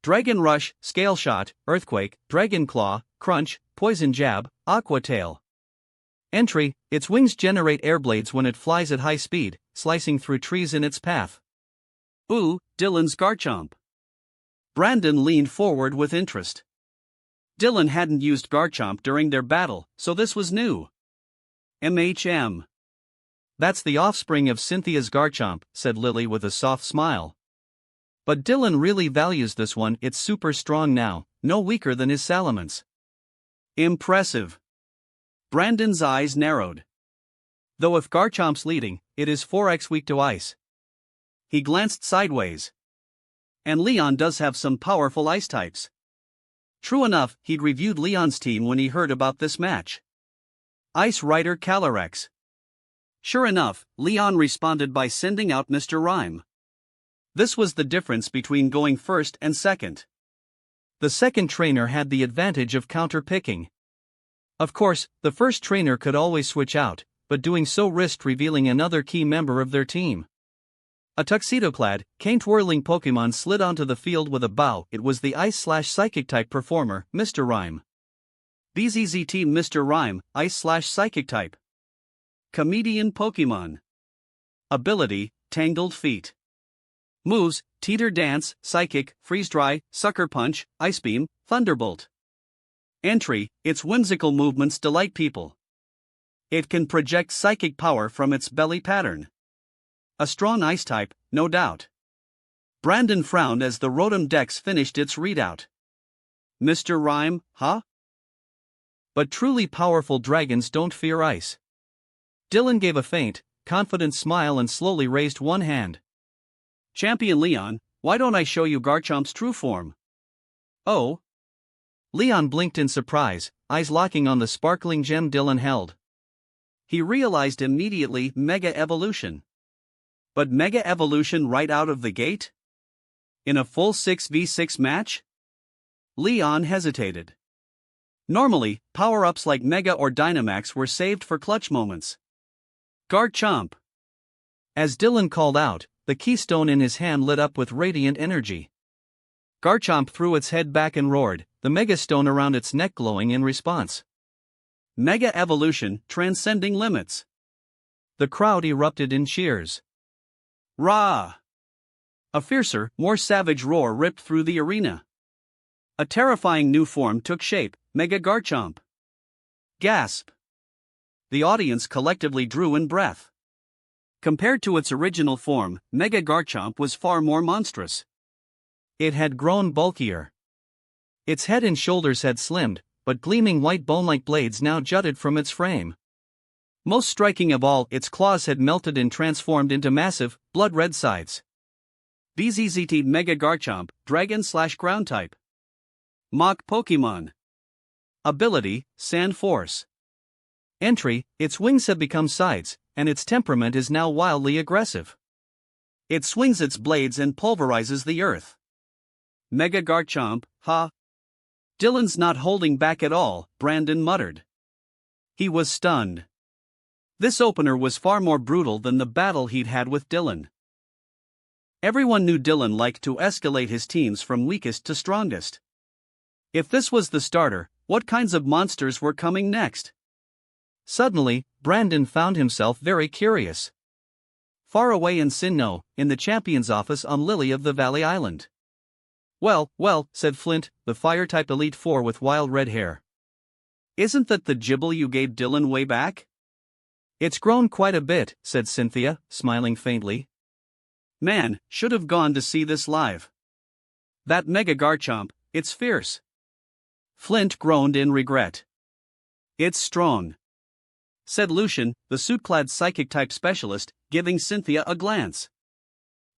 Dragon Rush, Scale Shot, Earthquake, Dragon Claw, Crunch, Poison Jab, Aqua Tail. Entry: its wings generate air blades when it flies at high speed, slicing through trees in its path. Ooh, Dylan's Garchomp. Brandon leaned forward with interest. Dylan hadn't used Garchomp during their battle, so this was new. MHM. That's the offspring of Cynthia's Garchomp, said Lily with a soft smile. But Dylan really values this one, it's super strong now, no weaker than his Salamence. Impressive. Brandon's eyes narrowed. Though if Garchomp's leading, it is 4x weak to ice. He glanced sideways. And Leon does have some powerful ice types. True enough, he'd reviewed Leon's team when he heard about this match. Ice Rider Calyrex. Sure enough, Leon responded by sending out Mr. Rhyme. This was the difference between going first and second. The second trainer had the advantage of counter-picking. Of course, the first trainer could always switch out, but doing so risked revealing another key member of their team. A tuxedo-clad, cane-twirling Pokemon slid onto the field with a bow. It was the Ice/Psychic-type performer, Mr. Rhyme. BZZT Mr. Rhyme, Ice/Psychic-type. Comedian Pokemon. Ability, Tangled Feet. Moves: Teeter Dance, Psychic, Freeze Dry, Sucker Punch, Ice Beam, Thunderbolt. Entry: its whimsical movements delight people. It can project psychic power from its belly pattern. A strong ice type, no doubt. Brandon frowned as the Rotom Dex finished its readout. Mr. Rhyme, huh? But truly powerful dragons don't fear ice. Dylan gave a faint, confident smile and slowly raised one hand. Champion Leon, why don't I show you Garchomp's true form? Oh? Leon blinked in surprise, eyes locking on the sparkling gem Dylan held. He realized immediately Mega Evolution. But Mega Evolution right out of the gate? In a full 6v6 match? Leon hesitated. Normally, power-ups like Mega or Dynamax were saved for clutch moments. Garchomp! As Dylan called out, the keystone in his hand lit up with radiant energy. Garchomp threw its head back and roared, the Mega Stone around its neck glowing in response. Mega Evolution transcending limits. The crowd erupted in cheers. Rah! A fiercer, more savage roar ripped through the arena. A terrifying new form took shape, Mega Garchomp. Gasp! The audience collectively drew in breath. Compared to its original form, Mega Garchomp was far more monstrous. It had grown bulkier. Its head and shoulders had slimmed, but gleaming white bone-like blades now jutted from its frame. Most striking of all, its claws had melted and transformed into massive, blood-red scythes. BZZT Mega Garchomp, Dragon/Ground type. Mock Pokemon. Ability, Sand Force. Entry, its wings have become scythes, and its temperament is now wildly aggressive. It swings its blades and pulverizes the earth. Mega Garchomp, huh? Dylan's not holding back at all, Brandon muttered. He was stunned. This opener was far more brutal than the battle he'd had with Dylan. Everyone knew Dylan liked to escalate his teams from weakest to strongest. If this was the starter, what kinds of monsters were coming next? Suddenly, Brandon found himself very curious. Far away in Sinnoh, in the champion's office on Lily of the Valley Island. Well, said Flint, the fire-type Elite Four with wild red hair. Isn't that the Gibble you gave Dylan way back? It's grown quite a bit, said Cynthia, smiling faintly. Man, should have gone to see this live. That Mega Garchomp, it's fierce. Flint groaned in regret. It's strong, said Lucian, the suit-clad psychic-type specialist, giving Cynthia a glance.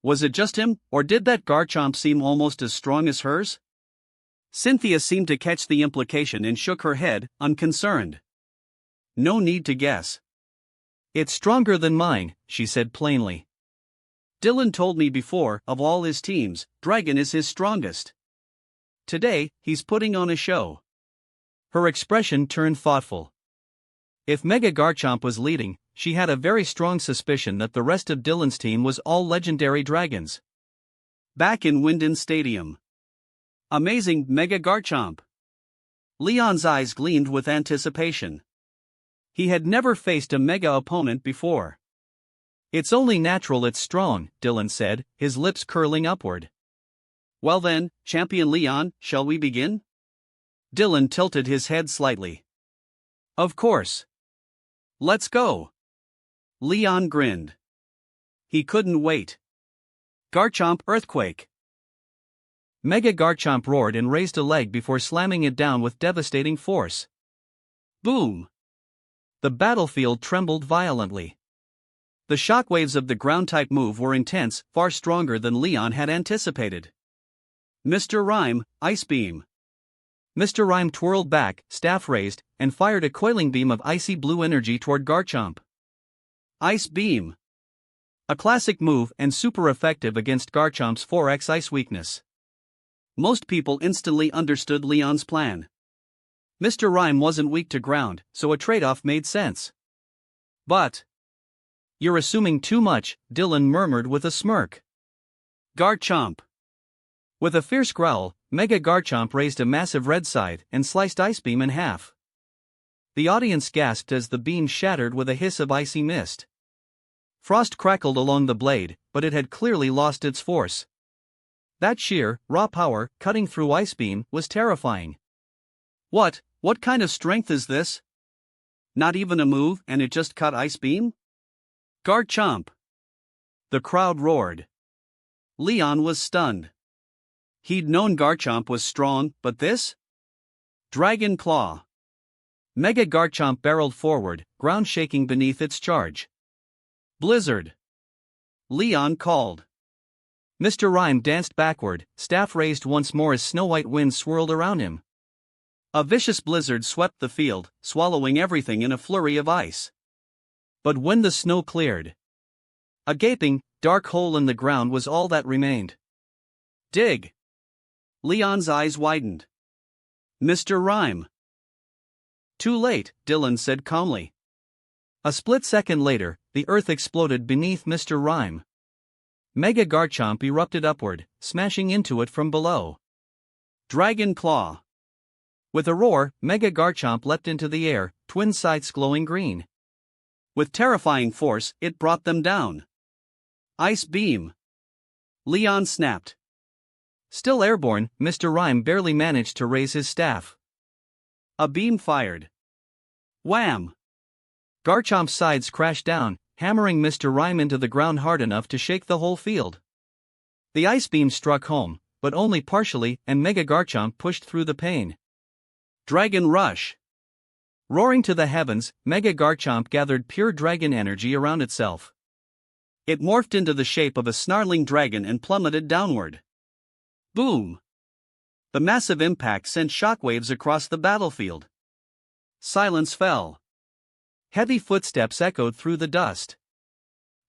Was it just him, or did that Garchomp seem almost as strong as hers? Cynthia seemed to catch the implication and shook her head, unconcerned. No need to guess. It's stronger than mine, she said plainly. Dylan told me before, of all his teams, Dragon is his strongest. Today, he's putting on a show. Her expression turned thoughtful. If Mega Garchomp was leading, she had a very strong suspicion that the rest of Dylan's team was all legendary dragons. Back in Winden Stadium. Amazing Mega Garchomp. Leon's eyes gleamed with anticipation. He had never faced a Mega opponent before. It's only natural it's strong, Dylan said, his lips curling upward. Well then, Champion Leon, shall we begin? Dylan tilted his head slightly. Of course. Let's go. Leon grinned. He couldn't wait. Garchomp Earthquake. Mega Garchomp roared and raised a leg before slamming it down with devastating force. Boom! The battlefield trembled violently. The shockwaves of the ground-type move were intense, far stronger than Leon had anticipated. Mr. Rhyme, Ice Beam. Mr. Rhyme twirled back, staff raised, and fired a coiling beam of icy blue energy toward Garchomp. Ice Beam. A classic move and super effective against Garchomp's 4x ice weakness. Most people instantly understood Leon's plan. Mr. Rhyme wasn't weak to ground, so a trade-off made sense. But you're assuming too much, Dylan murmured with a smirk. Garchomp. With a fierce growl, Mega Garchomp raised a massive red scythe and sliced Ice Beam in half. The audience gasped as the beam shattered with a hiss of icy mist. Frost crackled along the blade, but it had clearly lost its force. That sheer, raw power, cutting through Ice Beam, was terrifying. What kind of strength is this? Not even a move and it just cut Ice Beam? Garchomp! The crowd roared. Leon was stunned. He'd known Garchomp was strong, but this? Dragon Claw. Mega Garchomp barreled forward, ground shaking beneath its charge. Blizzard. Leon called. Mr. Rhyme danced backward, staff raised once more as snow-white winds swirled around him. A vicious blizzard swept the field, swallowing everything in a flurry of ice. But when the snow cleared, a gaping, dark hole in the ground was all that remained. Dig! Leon's eyes widened. Mr. Rhyme. Too late, Dylan said calmly. A split second later, the earth exploded beneath Mr. Rhyme. Mega Garchomp erupted upward, smashing into it from below. Dragon Claw. With a roar, Mega Garchomp leapt into the air, twin sights glowing green. With terrifying force, it brought them down. Ice Beam. Leon snapped. Still airborne, Mr. Rhyme barely managed to raise his staff. A beam fired. Wham! Garchomp's sides crashed down, hammering Mr. Rhyme into the ground hard enough to shake the whole field. The ice beam struck home, but only partially, and Mega Garchomp pushed through the pain. Dragon Rush. Roaring to the heavens, Mega Garchomp gathered pure dragon energy around itself. It morphed into the shape of a snarling dragon and plummeted downward. Boom! The massive impact sent shockwaves across the battlefield. Silence fell. Heavy footsteps echoed through the dust.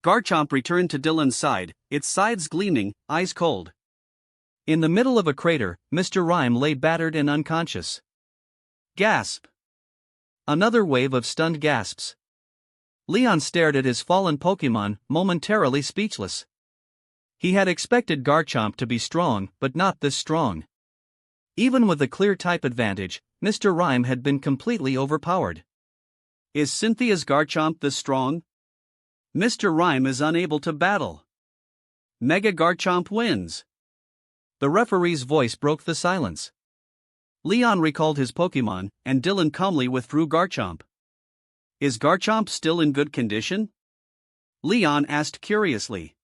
Garchomp returned to Dylan's side, its sides gleaming, eyes cold. In the middle of a crater, Mr. Rhyme lay battered and unconscious. Gasp! Another wave of stunned gasps. Leon stared at his fallen Pokémon, momentarily speechless. He had expected Garchomp to be strong, but not this strong. Even with a clear type advantage, Mr. Rhyme had been completely overpowered. Is Cynthia's Garchomp this strong? Mr. Rhyme is unable to battle. Mega Garchomp wins. The referee's voice broke the silence. Leon recalled his Pokémon, and Dylan calmly withdrew Garchomp. Is Garchomp still in good condition? Leon asked curiously.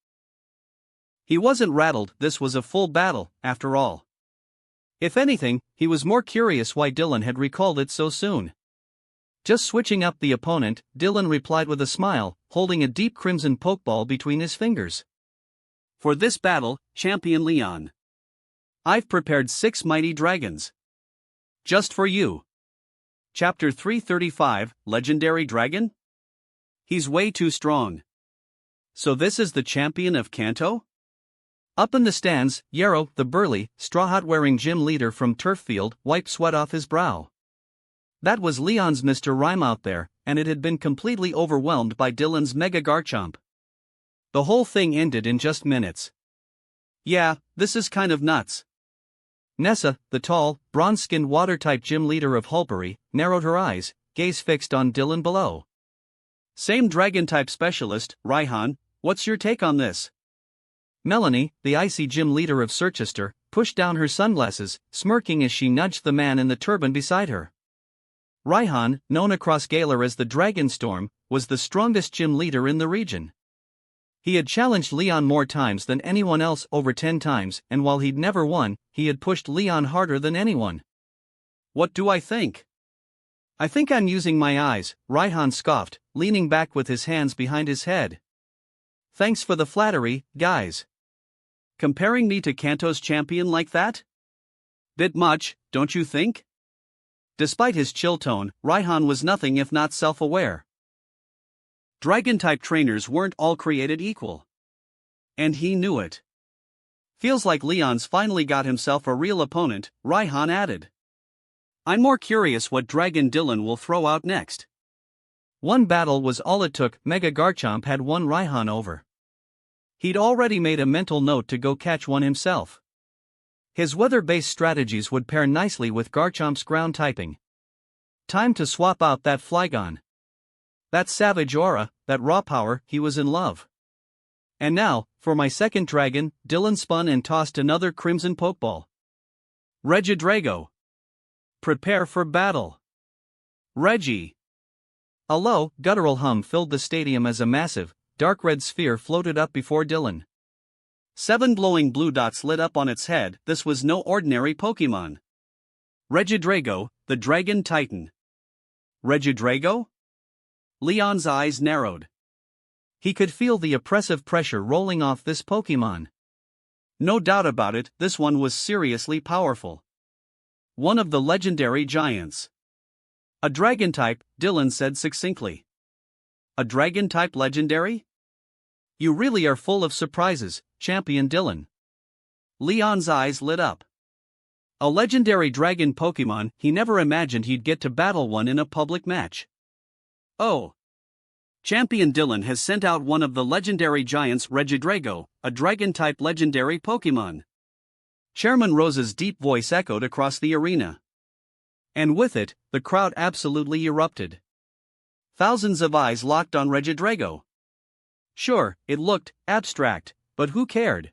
He wasn't rattled, this was a full battle, after all. If anything, he was more curious why Dylan had recalled it so soon. Just switching up the opponent, Dylan replied with a smile, holding a deep crimson Pokeball between his fingers. For this battle, Champion Leon, I've prepared 6 mighty dragons. Just for you. Chapter 335, Legendary Dragon? He's way too strong. So this is the champion of Kanto? Up in the stands, Yarrow, the burly, straw hat-wearing gym leader from Turffield, wiped sweat off his brow. That was Leon's Mr. Rhyme out there, and it had been completely overwhelmed by Dylan's Mega Garchomp. The whole thing ended in just minutes. Yeah, this is kind of nuts. Nessa, the tall, bronze-skinned water-type gym leader of Hulbury, narrowed her eyes, gaze fixed on Dylan below. Same dragon-type specialist, Raihan, what's your take on this? Melanie, the icy gym leader of Circhester, pushed down her sunglasses, smirking as she nudged the man in the turban beside her. Raihan, known across Galar as the Dragonstorm, was the strongest gym leader in the region. He had challenged Leon more times than anyone else, over 10 times, and while he'd never won, he had pushed Leon harder than anyone. What do I think? I think I'm using my eyes, Raihan scoffed, leaning back with his hands behind his head. Thanks for the flattery, guys. Comparing me to Kanto's champion like that? Bit much, don't you think? Despite his chill tone, Raihan was nothing if not self-aware. Dragon-type trainers weren't all created equal. And he knew it. Feels like Leon's finally got himself a real opponent, Raihan added. I'm more curious what Dragon Dylan will throw out next. One battle was all it took. Mega Garchomp had won Raihan over. He'd already made a mental note to go catch one himself. His weather-based strategies would pair nicely with Garchomp's ground typing. Time to swap out that Flygon. That savage aura, that raw power, he was in love. And now, for my second dragon, Dylan spun and tossed another crimson Pokeball. Regidrago. Prepare for battle. Reggie. A low, guttural hum filled the stadium as a massive, dark red sphere floated up before Dylan. 7 glowing blue dots lit up on its head. This was no ordinary Pokemon. Regidrago, the Dragon Titan. Regidrago? Leon's eyes narrowed. He could feel the oppressive pressure rolling off this Pokemon. No doubt about it, this one was seriously powerful. One of the legendary giants. A dragon type, Dylan said succinctly. A dragon type legendary? You really are full of surprises, Champion Dylan. Leon's eyes lit up. A legendary dragon Pokemon, he never imagined he'd get to battle one in a public match. Oh. Champion Dylan has sent out one of the legendary giants Regidrago, a dragon-type legendary Pokemon. Chairman Rose's deep voice echoed across the arena. And with it, the crowd absolutely erupted. Thousands of eyes locked on Regidrago. Sure, it looked abstract, but who cared?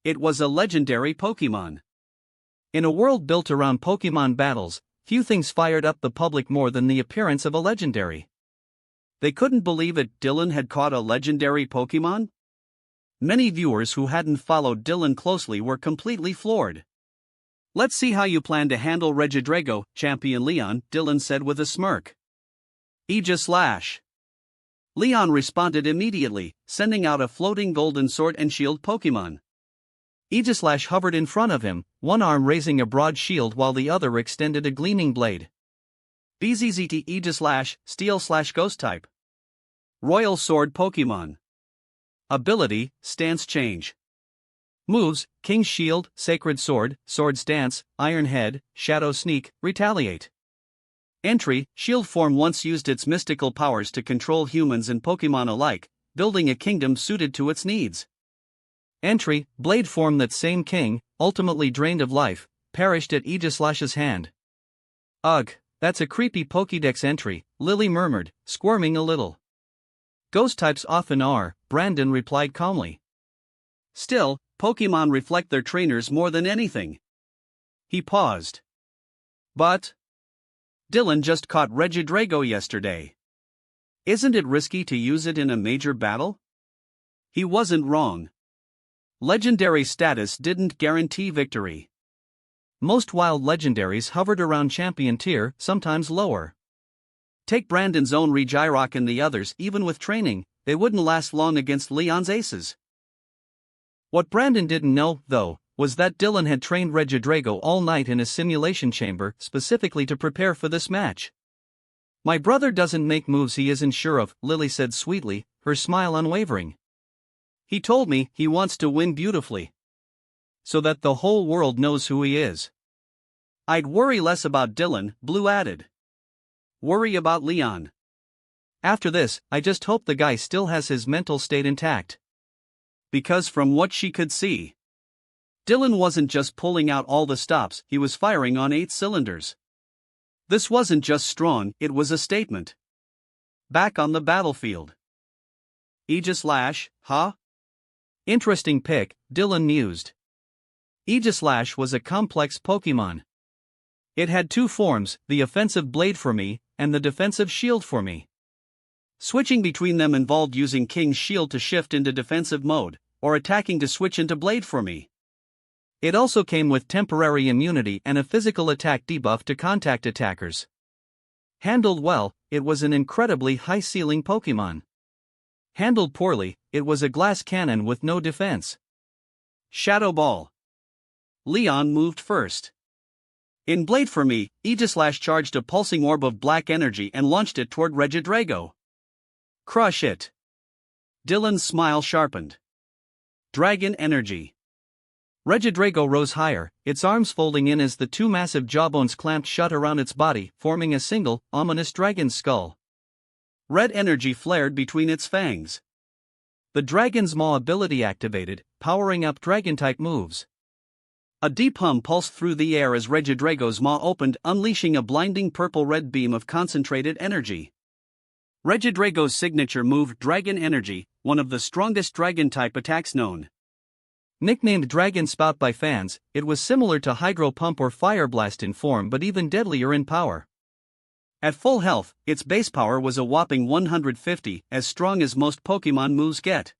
It was a legendary Pokemon. In a world built around Pokemon battles, few things fired up the public more than the appearance of a legendary. They couldn't believe it, Dylan had caught a legendary Pokemon? Many viewers who hadn't followed Dylan closely were completely floored. Let's see how you plan to handle Regidrago, Champion Leon, Dylan said with a smirk. Aegislash. Leon responded immediately, sending out a floating golden sword and shield Pokemon. Aegislash hovered in front of him, one arm raising a broad shield while the other extended a gleaming blade. BZZT Aegislash, Steel/Ghost type. Royal Sword Pokemon. Ability, Stance Change. Moves, King's Shield, Sacred Sword, Sword's Dance, Iron Head, Shadow Sneak, Retaliate. Entry, Shield form once used its mystical powers to control humans and Pokemon alike, building a kingdom suited to its needs. Entry, Blade form that same king, ultimately drained of life, perished at Aegislash's hand. Ugh, that's a creepy Pokédex entry, Lily murmured, squirming a little. Ghost types often are, Brandon replied calmly. Still, Pokemon reflect their trainers more than anything. He paused. But Dylan just caught Regidrago yesterday. Isn't it risky to use it in a major battle? He wasn't wrong. Legendary status didn't guarantee victory. Most wild legendaries hovered around champion tier, sometimes lower. Take Brandon's own Regirock and the others, even with training, they wouldn't last long against Leon's aces. What Brandon didn't know, though, was that Dylan had trained Regidrago all night in a simulation chamber specifically to prepare for this match. My brother doesn't make moves he isn't sure of, Lily said sweetly, her smile unwavering. He told me he wants to win beautifully, so that the whole world knows who he is. I'd worry less about Dylan, Blue added. Worry about Leon. After this, I just hope the guy still has his mental state intact. Because from what she could see, Dylan wasn't just pulling out all the stops, he was firing on 8 cylinders. This wasn't just strong, it was a statement. Back on the battlefield. Aegislash, huh? Interesting pick, Dylan mused. Aegislash was a complex Pokemon. It had 2 forms, the offensive blade for me, and the defensive shield for me. Switching between them involved using King's Shield to shift into defensive mode, or attacking to switch into blade for me. It also came with temporary immunity and a physical attack debuff to contact attackers. Handled well, it was an incredibly high-ceiling Pokemon. Handled poorly, it was a glass cannon with no defense. Shadow Ball. Leon moved first. In Blade for Me, Aegislash charged a pulsing orb of black energy and launched it toward Regidrago. Crush it. Dylan's smile sharpened. Dragon Energy. Regidrago rose higher, its arms folding in as the 2 massive jawbones clamped shut around its body, forming a single, ominous dragon's skull. Red energy flared between its fangs. The Dragon's Maw ability activated, powering up Dragon-type moves. A deep hum pulsed through the air as Regidrago's maw opened, unleashing a blinding purple-red beam of concentrated energy. Regidrago's signature move, Dragon Energy, one of the strongest Dragon-type attacks known. Nicknamed Dragon Spout by fans, it was similar to Hydro Pump or Fire Blast in form but even deadlier in power. At full health, its base power was a whopping 150, as strong as most Pokemon moves get.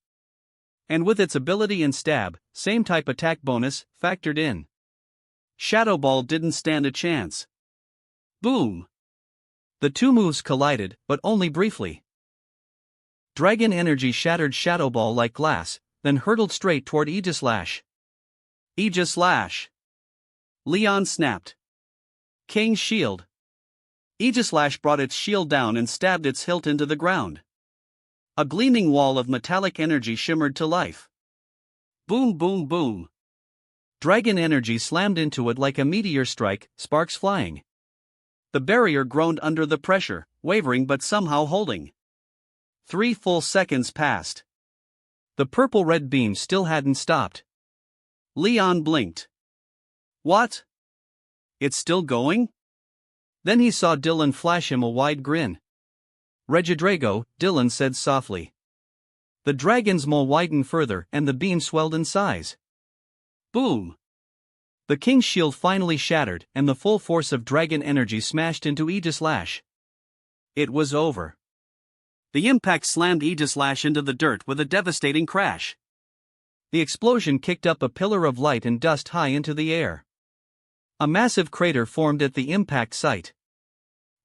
And with its ability and stab, same type attack bonus, factored in. Shadow Ball didn't stand a chance. Boom! The two moves collided, but only briefly. Dragon energy shattered Shadow Ball like glass, then hurtled straight toward Aegislash. Aegislash! Leon snapped. King's shield. Aegislash brought its shield down and stabbed its hilt into the ground. A gleaming wall of metallic energy shimmered to life. Boom, boom, boom. Dragon energy slammed into it like a meteor strike, sparks flying. The barrier groaned under the pressure, wavering but somehow holding. 3 full seconds passed. The purple-red beam still hadn't stopped. Leon blinked. What? It's still going? Then he saw Dylan flash him a wide grin. Regidrago, Dylan said softly. The dragon's maw widened further and the beam swelled in size. Boom! The king's shield finally shattered and the full force of dragon energy smashed into Aegislash. It was over. The impact slammed Aegislash into the dirt with a devastating crash. The explosion kicked up a pillar of light and dust high into the air. A massive crater formed at the impact site.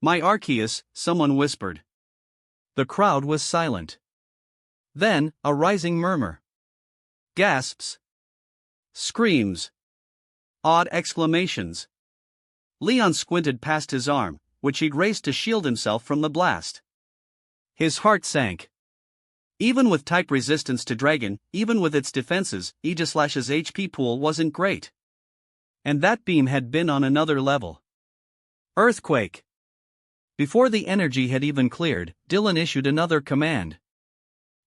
My Arceus, someone whispered. The crowd was silent. Then, a rising murmur. Gasps. Screams. Odd exclamations. Leon squinted past his arm, which he'd raised to shield himself from the blast. His heart sank. Even with type resistance to Dragon, even with its defenses, Aegislash's HP pool wasn't great. And that beam had been on another level. Earthquake! Before the energy had even cleared, Dylan issued another command.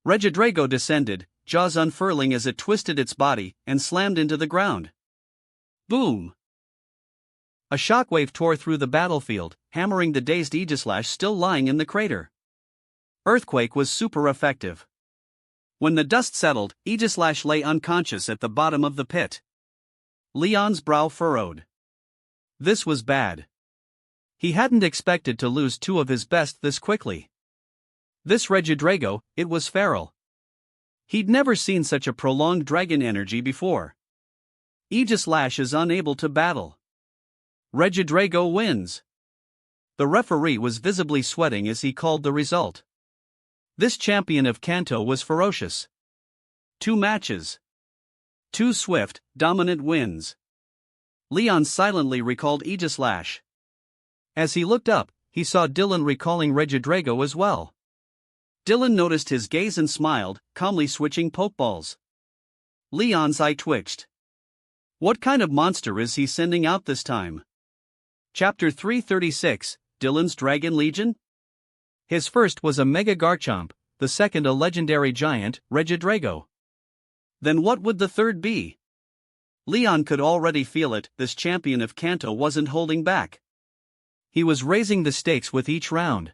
Regidrago descended, jaws unfurling as it twisted its body and slammed into the ground. Boom! A shockwave tore through the battlefield, hammering the dazed Aegislash still lying in the crater. Earthquake was super effective. When the dust settled, Aegislash lay unconscious at the bottom of the pit. Leon's brow furrowed. This was bad. He hadn't expected to lose two of his best this quickly. This Regidrago, it was feral. He'd never seen such a prolonged dragon energy before. Aegislash is unable to battle. Regidrago wins. The referee was visibly sweating as he called the result. This champion of Kanto was ferocious. 2 matches. 2 swift, dominant wins. Leon silently recalled Aegislash. As he looked up, he saw Dylan recalling Regidrago as well. Dylan noticed his gaze and smiled, calmly switching pokeballs. Leon's eye twitched. What kind of monster is he sending out this time? Chapter 336, Dylan's Dragon Legion? His first was a Mega Garchomp, the second a legendary giant, Regidrago. Then what would the third be? Leon could already feel it, this champion of Kanto wasn't holding back. He was raising the stakes with each round.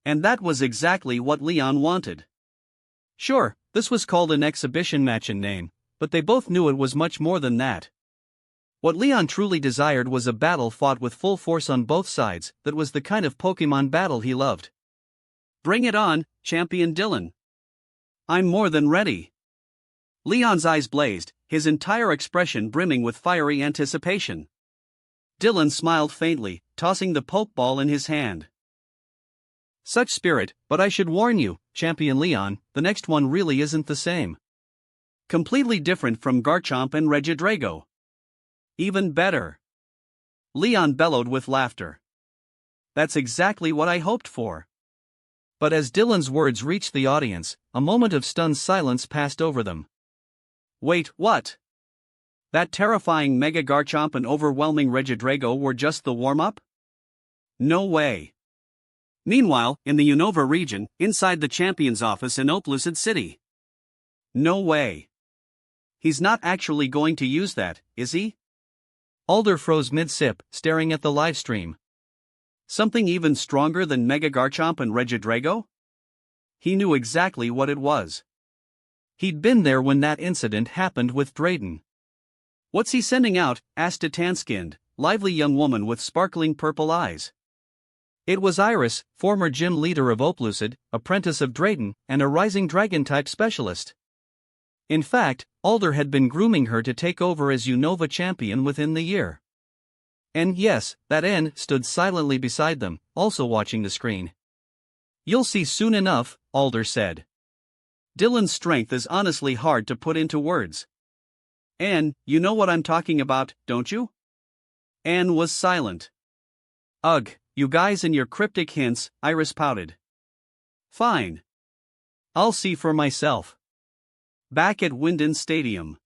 And that was exactly what Leon wanted. Sure, this was called an exhibition match in name, but they both knew it was much more than that. What Leon truly desired was a battle fought with full force on both sides, that was the kind of Pokemon battle he loved. Bring it on, Champion Dylan. I'm more than ready. Leon's eyes blazed, his entire expression brimming with fiery anticipation. Dylan smiled faintly, tossing the Pokeball in his hand. Such spirit, but I should warn you, Champion Leon, the next one really isn't the same. Completely different from Garchomp and Regidrago. Even better. Leon bellowed with laughter. That's exactly what I hoped for. But as Dylan's words reached the audience, a moment of stunned silence passed over them. Wait, what? That terrifying Mega Garchomp and overwhelming Regidrago were just the warm-up? No way. Meanwhile, in the Unova region, inside the champion's office in Oplucid City. No way. He's not actually going to use that, is he? Alder froze mid-sip, staring at the livestream. Something even stronger than Mega Garchomp and Regidrago? He knew exactly what it was. He'd been there when that incident happened with Drayden. What's he sending out? Asked a tan-skinned, lively young woman with sparkling purple eyes. It was Iris, former gym leader of Oplucid, apprentice of Drayden, and a rising dragon-type specialist. In fact, Alder had been grooming her to take over as Unova champion within the year. And yes, that N stood silently beside them, also watching the screen. "You'll see soon enough," Alder said. Dylan's strength is honestly hard to put into words. "Anne, you know what I'm talking about, don't you?" Anne was silent. "Ugh, you guys and your cryptic hints," Iris pouted. "Fine. I'll see for myself." Back at Winden Stadium.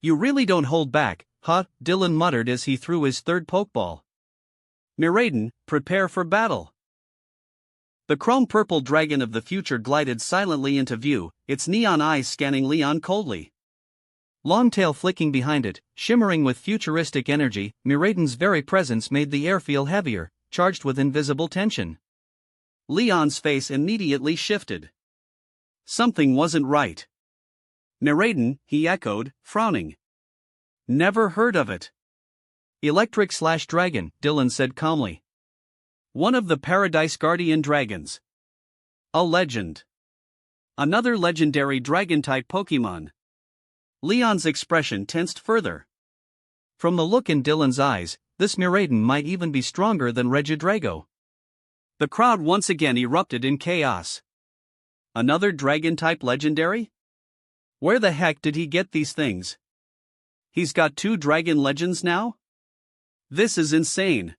"You really don't hold back, huh?" Dylan muttered as he threw his third pokeball. "Miraiden, prepare for battle." The chrome-purple dragon of the future glided silently into view, its neon eyes scanning Leon coldly. Long tail flicking behind it, shimmering with futuristic energy, Miraiden's very presence made the air feel heavier, charged with invisible tension. Leon's face immediately shifted. Something wasn't right. "Miraiden," he echoed, frowning. "Never heard of it." "Electric/dragon," Dylan said calmly. "One of the Paradise Guardian dragons. A legend. Another legendary dragon-type Pokemon." Leon's expression tensed further. From the look in Dylan's eyes, this Miraiden might even be stronger than Regidrago. The crowd once again erupted in chaos. Another dragon-type legendary? Where the heck did he get these things? He's got 2 dragon legends now? This is insane.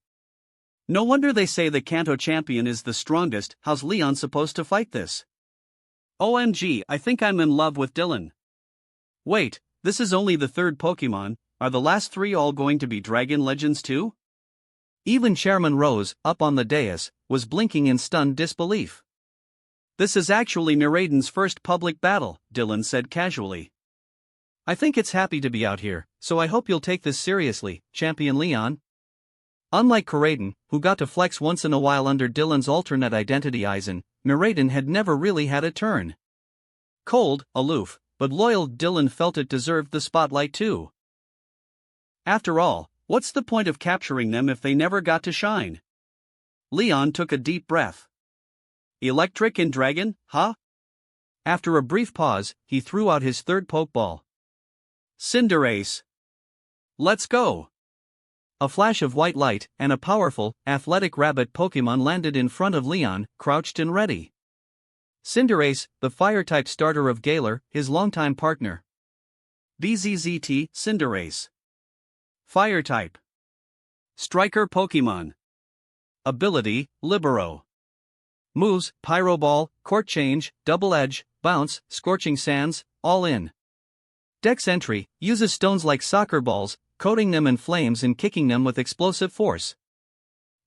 No wonder they say the Kanto champion is the strongest. How's Leon supposed to fight this? OMG, I think I'm in love with Dylan. Wait, this is only the 3rd Pokemon, are the last 3 all going to be dragon legends too? Even Chairman Rose, up on the dais, was blinking in stunned disbelief. "This is actually Miraiden's first public battle," Dylan said casually. "I think it's happy to be out here, so I hope you'll take this seriously, Champion Leon." Unlike Koraidon, who got to flex once in a while under Dylan's alternate identity Aizen, Miraiden had never really had a turn. Cold, aloof, but loyal, Dylan felt it deserved the spotlight too. After all, what's the point of capturing them if they never got to shine? Leon took a deep breath. "Electric and dragon, huh?" After a brief pause, he threw out his 3rd Pokeball. "Cinderace. Let's go." A flash of white light, and a powerful, athletic rabbit Pokemon landed in front of Leon, crouched and ready. Cinderace, the fire-type starter of Galar, his longtime partner. BZZT, Cinderace. Fire-type. Striker Pokemon. Ability, Libero. Moves, Pyro Ball, Court Change, Double Edge, Bounce, Scorching Sands, all in. Dex entry, uses stones like soccer balls, coating them in flames and kicking them with explosive force.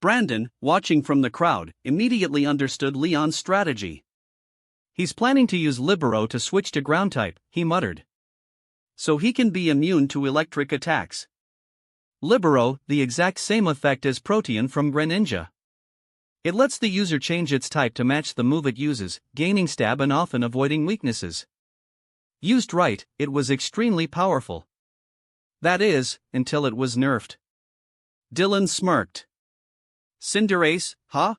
Brandon, watching from the crowd, immediately understood Leon's strategy. "He's planning to use Libero to switch to ground type," he muttered. "So he can be immune to electric attacks." Libero, the exact same effect as Protean from Greninja. It lets the user change its type to match the move it uses, gaining stab and often avoiding weaknesses. Used right, it was extremely powerful. That is, until it was nerfed. Dylan smirked. Cinderace, huh?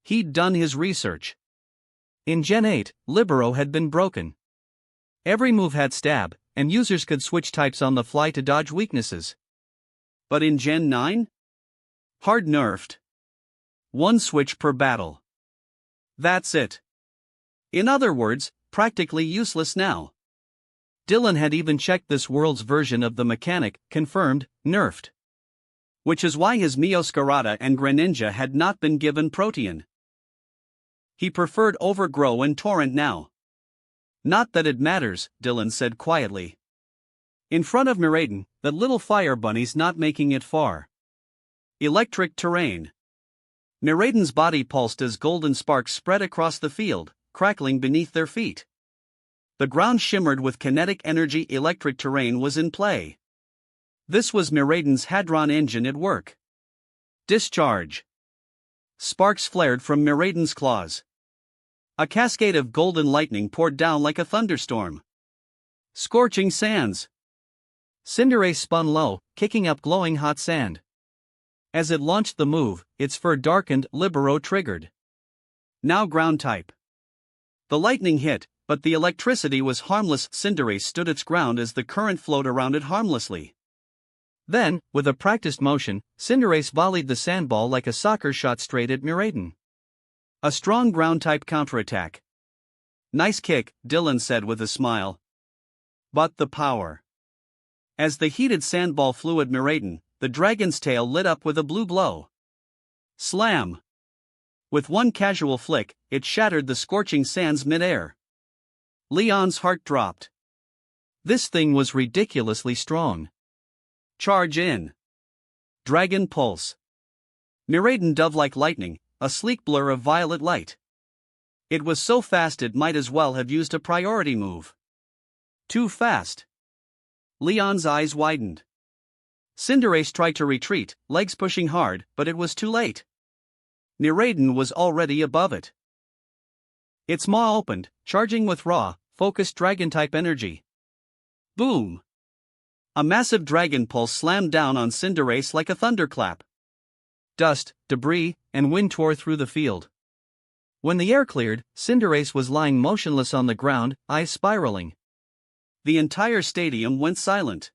He'd done his research. In Gen 8, Libero had been broken. Every move had stab, and users could switch types on the fly to dodge weaknesses. But in Gen 9? Hard nerfed. 1 switch per battle. That's it. In other words, practically useless now. Dylan had even checked this world's version of the mechanic, confirmed, nerfed. Which is why his Meowscarada and Greninja had not been given Protean. He preferred Overgrow and Torrent now. "Not that it matters," Dylan said quietly. In front of Miraiden, that little fire bunny's not making it far. Electric terrain. Miraiden's body pulsed as golden sparks spread across the field, crackling beneath their feet. The ground shimmered with kinetic energy. Electric terrain was in play. This was Miraiden's Hadron engine at work. Discharge. Sparks flared from Miraiden's claws. A cascade of golden lightning poured down like a thunderstorm. Scorching sands. Cinderace spun low, kicking up glowing hot sand. As it launched the move, its fur darkened. Libero triggered. Now ground type. The lightning hit, But the electricity was harmless. Cinderace stood its ground as the current flowed around it harmlessly. Then, with a practiced motion, Cinderace volleyed the sandball like a soccer shot straight at Miraiden. A strong ground-type counterattack. Nice kick, Dylan said with a smile. But the power. As the heated sandball flew at Miraiden, the dragon's tail lit up with a blue glow. Slam! With one casual flick, it shattered the scorching sands mid-air. Leon's heart dropped. This thing was ridiculously strong. Charge in. Dragon Pulse. Miraiden dove like lightning, a sleek blur of violet light. It was so fast it might as well have used a priority move. Too fast. Leon's eyes widened. Cinderace tried to retreat, legs pushing hard, but it was too late. Miraiden was already above it. Its maw opened, charging with raw, focused dragon-type energy. Boom! A massive dragon pulse slammed down on Cinderace like a thunderclap. Dust, debris, and wind tore through the field. When the air cleared, Cinderace was lying motionless on the ground, eyes spiraling. The entire stadium went silent.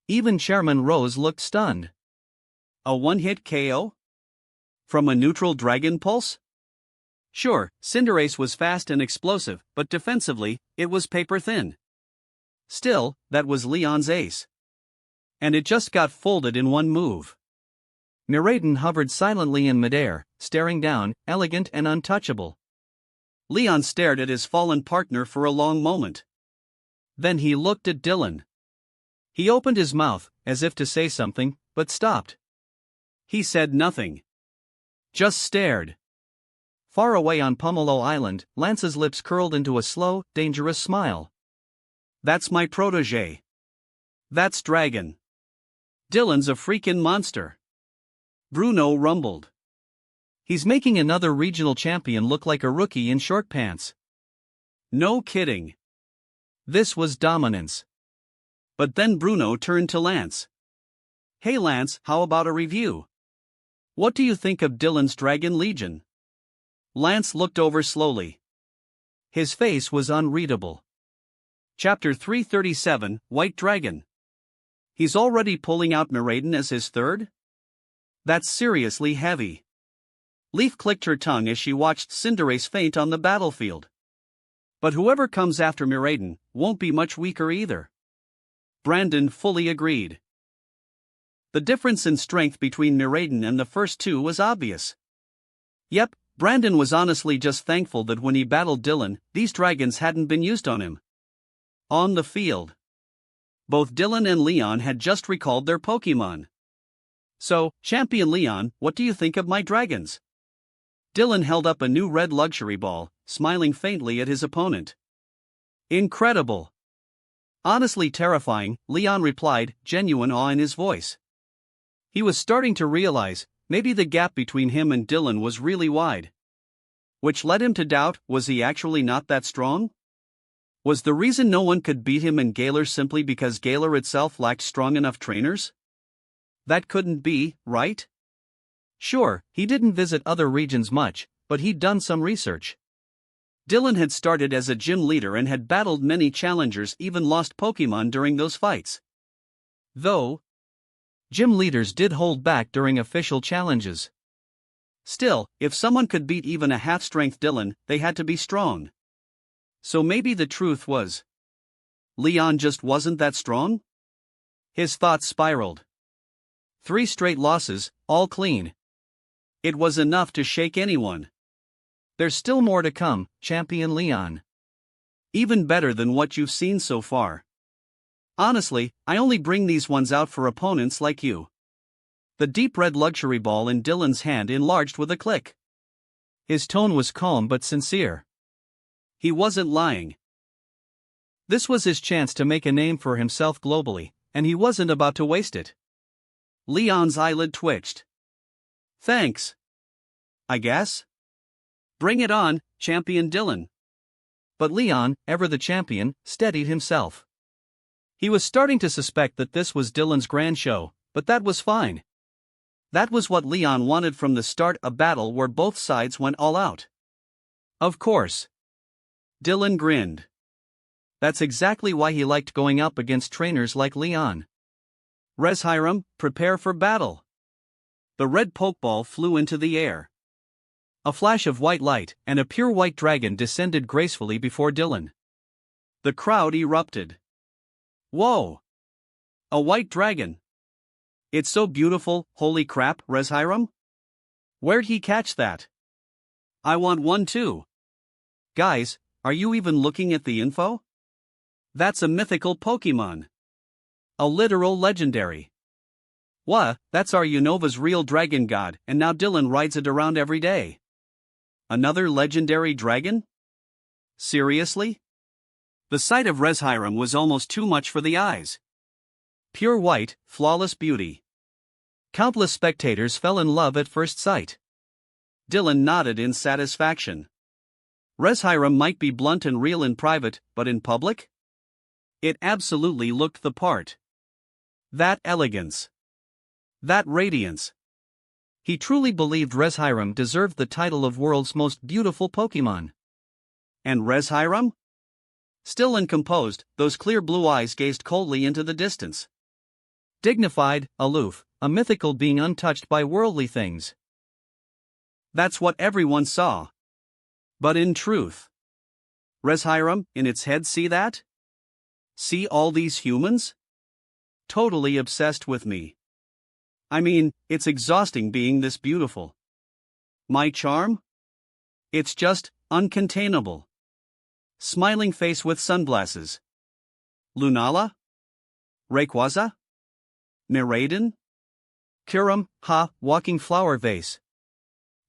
Even Chairman Rose looked stunned. A one-hit KO? From a neutral dragon pulse? Sure, Cinderace was fast and explosive, but defensively, it was paper-thin. Still, that was Leon's ace. And it just got folded in one move. Miraiden hovered silently in midair, staring down, elegant and untouchable. Leon stared at his fallen partner for a long moment. Then he looked at Dylan. He opened his mouth, as if to say something, but stopped. He said nothing. Just stared. Far away on Pomelo Island, Lance's lips curled into a slow, dangerous smile. That's my protege. That's Dragon. Dylan's a freaking monster. Bruno rumbled. He's making another regional champion look like a rookie in short pants. No kidding. This was dominance. But then Bruno turned to Lance. Hey Lance, how about a review? What do you think of Dylan's Dragon Legion? Lance looked over slowly. His face was unreadable. Chapter 337, White Dragon. He's already pulling out Miraiden as his third? That's seriously heavy. Leaf clicked her tongue as she watched Cinderace faint on the battlefield. But whoever comes after Miraiden won't be much weaker either. Brandon fully agreed. The difference in strength between Miraiden and the first two was obvious. Yep, Brandon was honestly just thankful that when he battled Dylan, these dragons hadn't been used on him. On the field. Both Dylan and Leon had just recalled their Pokémon. So, Champion Leon, what do you think of my dragons? Dylan held up a new red luxury ball, smiling faintly at his opponent. Incredible. Honestly terrifying, Leon replied, genuine awe in his voice. He was starting to realize, maybe the gap between him and Dylan was really wide. Which led him to doubt, was he actually not that strong? Was the reason no one could beat him in Galar simply because Galar itself lacked strong enough trainers? That couldn't be, right? Sure, he didn't visit other regions much, but he'd done some research. Dylan had started as a gym leader and had battled many challengers, even lost Pokémon during those fights. Though, gym leaders did hold back during official challenges. Still, if someone could beat even a half-strength Dylan, they had to be strong. So maybe the truth was, Leon just wasn't that strong? His thoughts spiraled. 3 straight losses, all clean. It was enough to shake anyone. There's still more to come, Champion Leon. Even better than what you've seen so far. Honestly, I only bring these ones out for opponents like you. The deep red luxury ball in Dylan's hand enlarged with a click. His tone was calm but sincere. He wasn't lying. This was his chance to make a name for himself globally, and he wasn't about to waste it. Leon's eyelid twitched. Thanks. I guess? Bring it on, Champion Dylan. But Leon, ever the champion, steadied himself. He was starting to suspect that this was Dylan's grand show, but that was fine. That was what Leon wanted from the start, a battle where both sides went all out. Of course. Dylan grinned. That's exactly why he liked going up against trainers like Leon. Reshiram, prepare for battle. The red pokeball flew into the air. A flash of white light, and a pure white dragon descended gracefully before Dylan. The crowd erupted. Whoa! A white dragon! It's so beautiful, holy crap, Reshiram? Where'd he catch that? I want one too. Guys, are you even looking at the info? That's a mythical Pokemon. A literal legendary. What? That's our Unova's real dragon god, and now Dylan rides it around every day. Another legendary dragon? Seriously? The sight of Reshiram was almost too much for the eyes. Pure white, flawless beauty. Countless spectators fell in love at first sight. Dylan nodded in satisfaction. Reshiram might be blunt and real in private, but in public? It absolutely looked the part. That elegance. That radiance. He truly believed Reshiram deserved the title of world's most beautiful Pokemon. And Reshiram? Still and composed, those clear blue eyes gazed coldly into the distance. Dignified, aloof, a mythical being untouched by worldly things. That's what everyone saw. But in truth, Reshiram, in its head, see that? See all these humans? Totally obsessed with me. I mean, it's exhausting being this beautiful. My charm? It's just uncontainable. Smiling face with sunglasses. Lunala? Rayquaza? Miraidon? Kyurem, walking flower vase.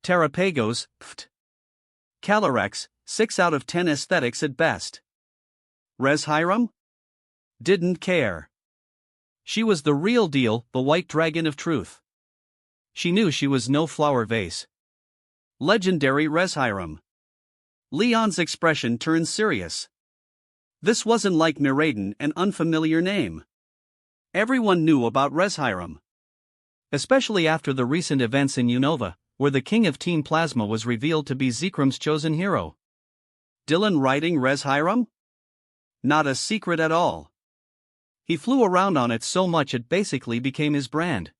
Terrapagos, pft. Calyrex, 6 out of 10 aesthetics at best. Reshiram? Didn't care. She was the real deal, the white dragon of truth. She knew she was no flower vase. Legendary Reshiram. Leon's expression turned serious. This wasn't like Miraidon, an unfamiliar name. Everyone knew about Reshiram. Especially after the recent events in Unova, where the king of Team Plasma was revealed to be Zekram's chosen hero. Dylan riding Reshiram? Not a secret at all. He flew around on it so much it basically became his brand.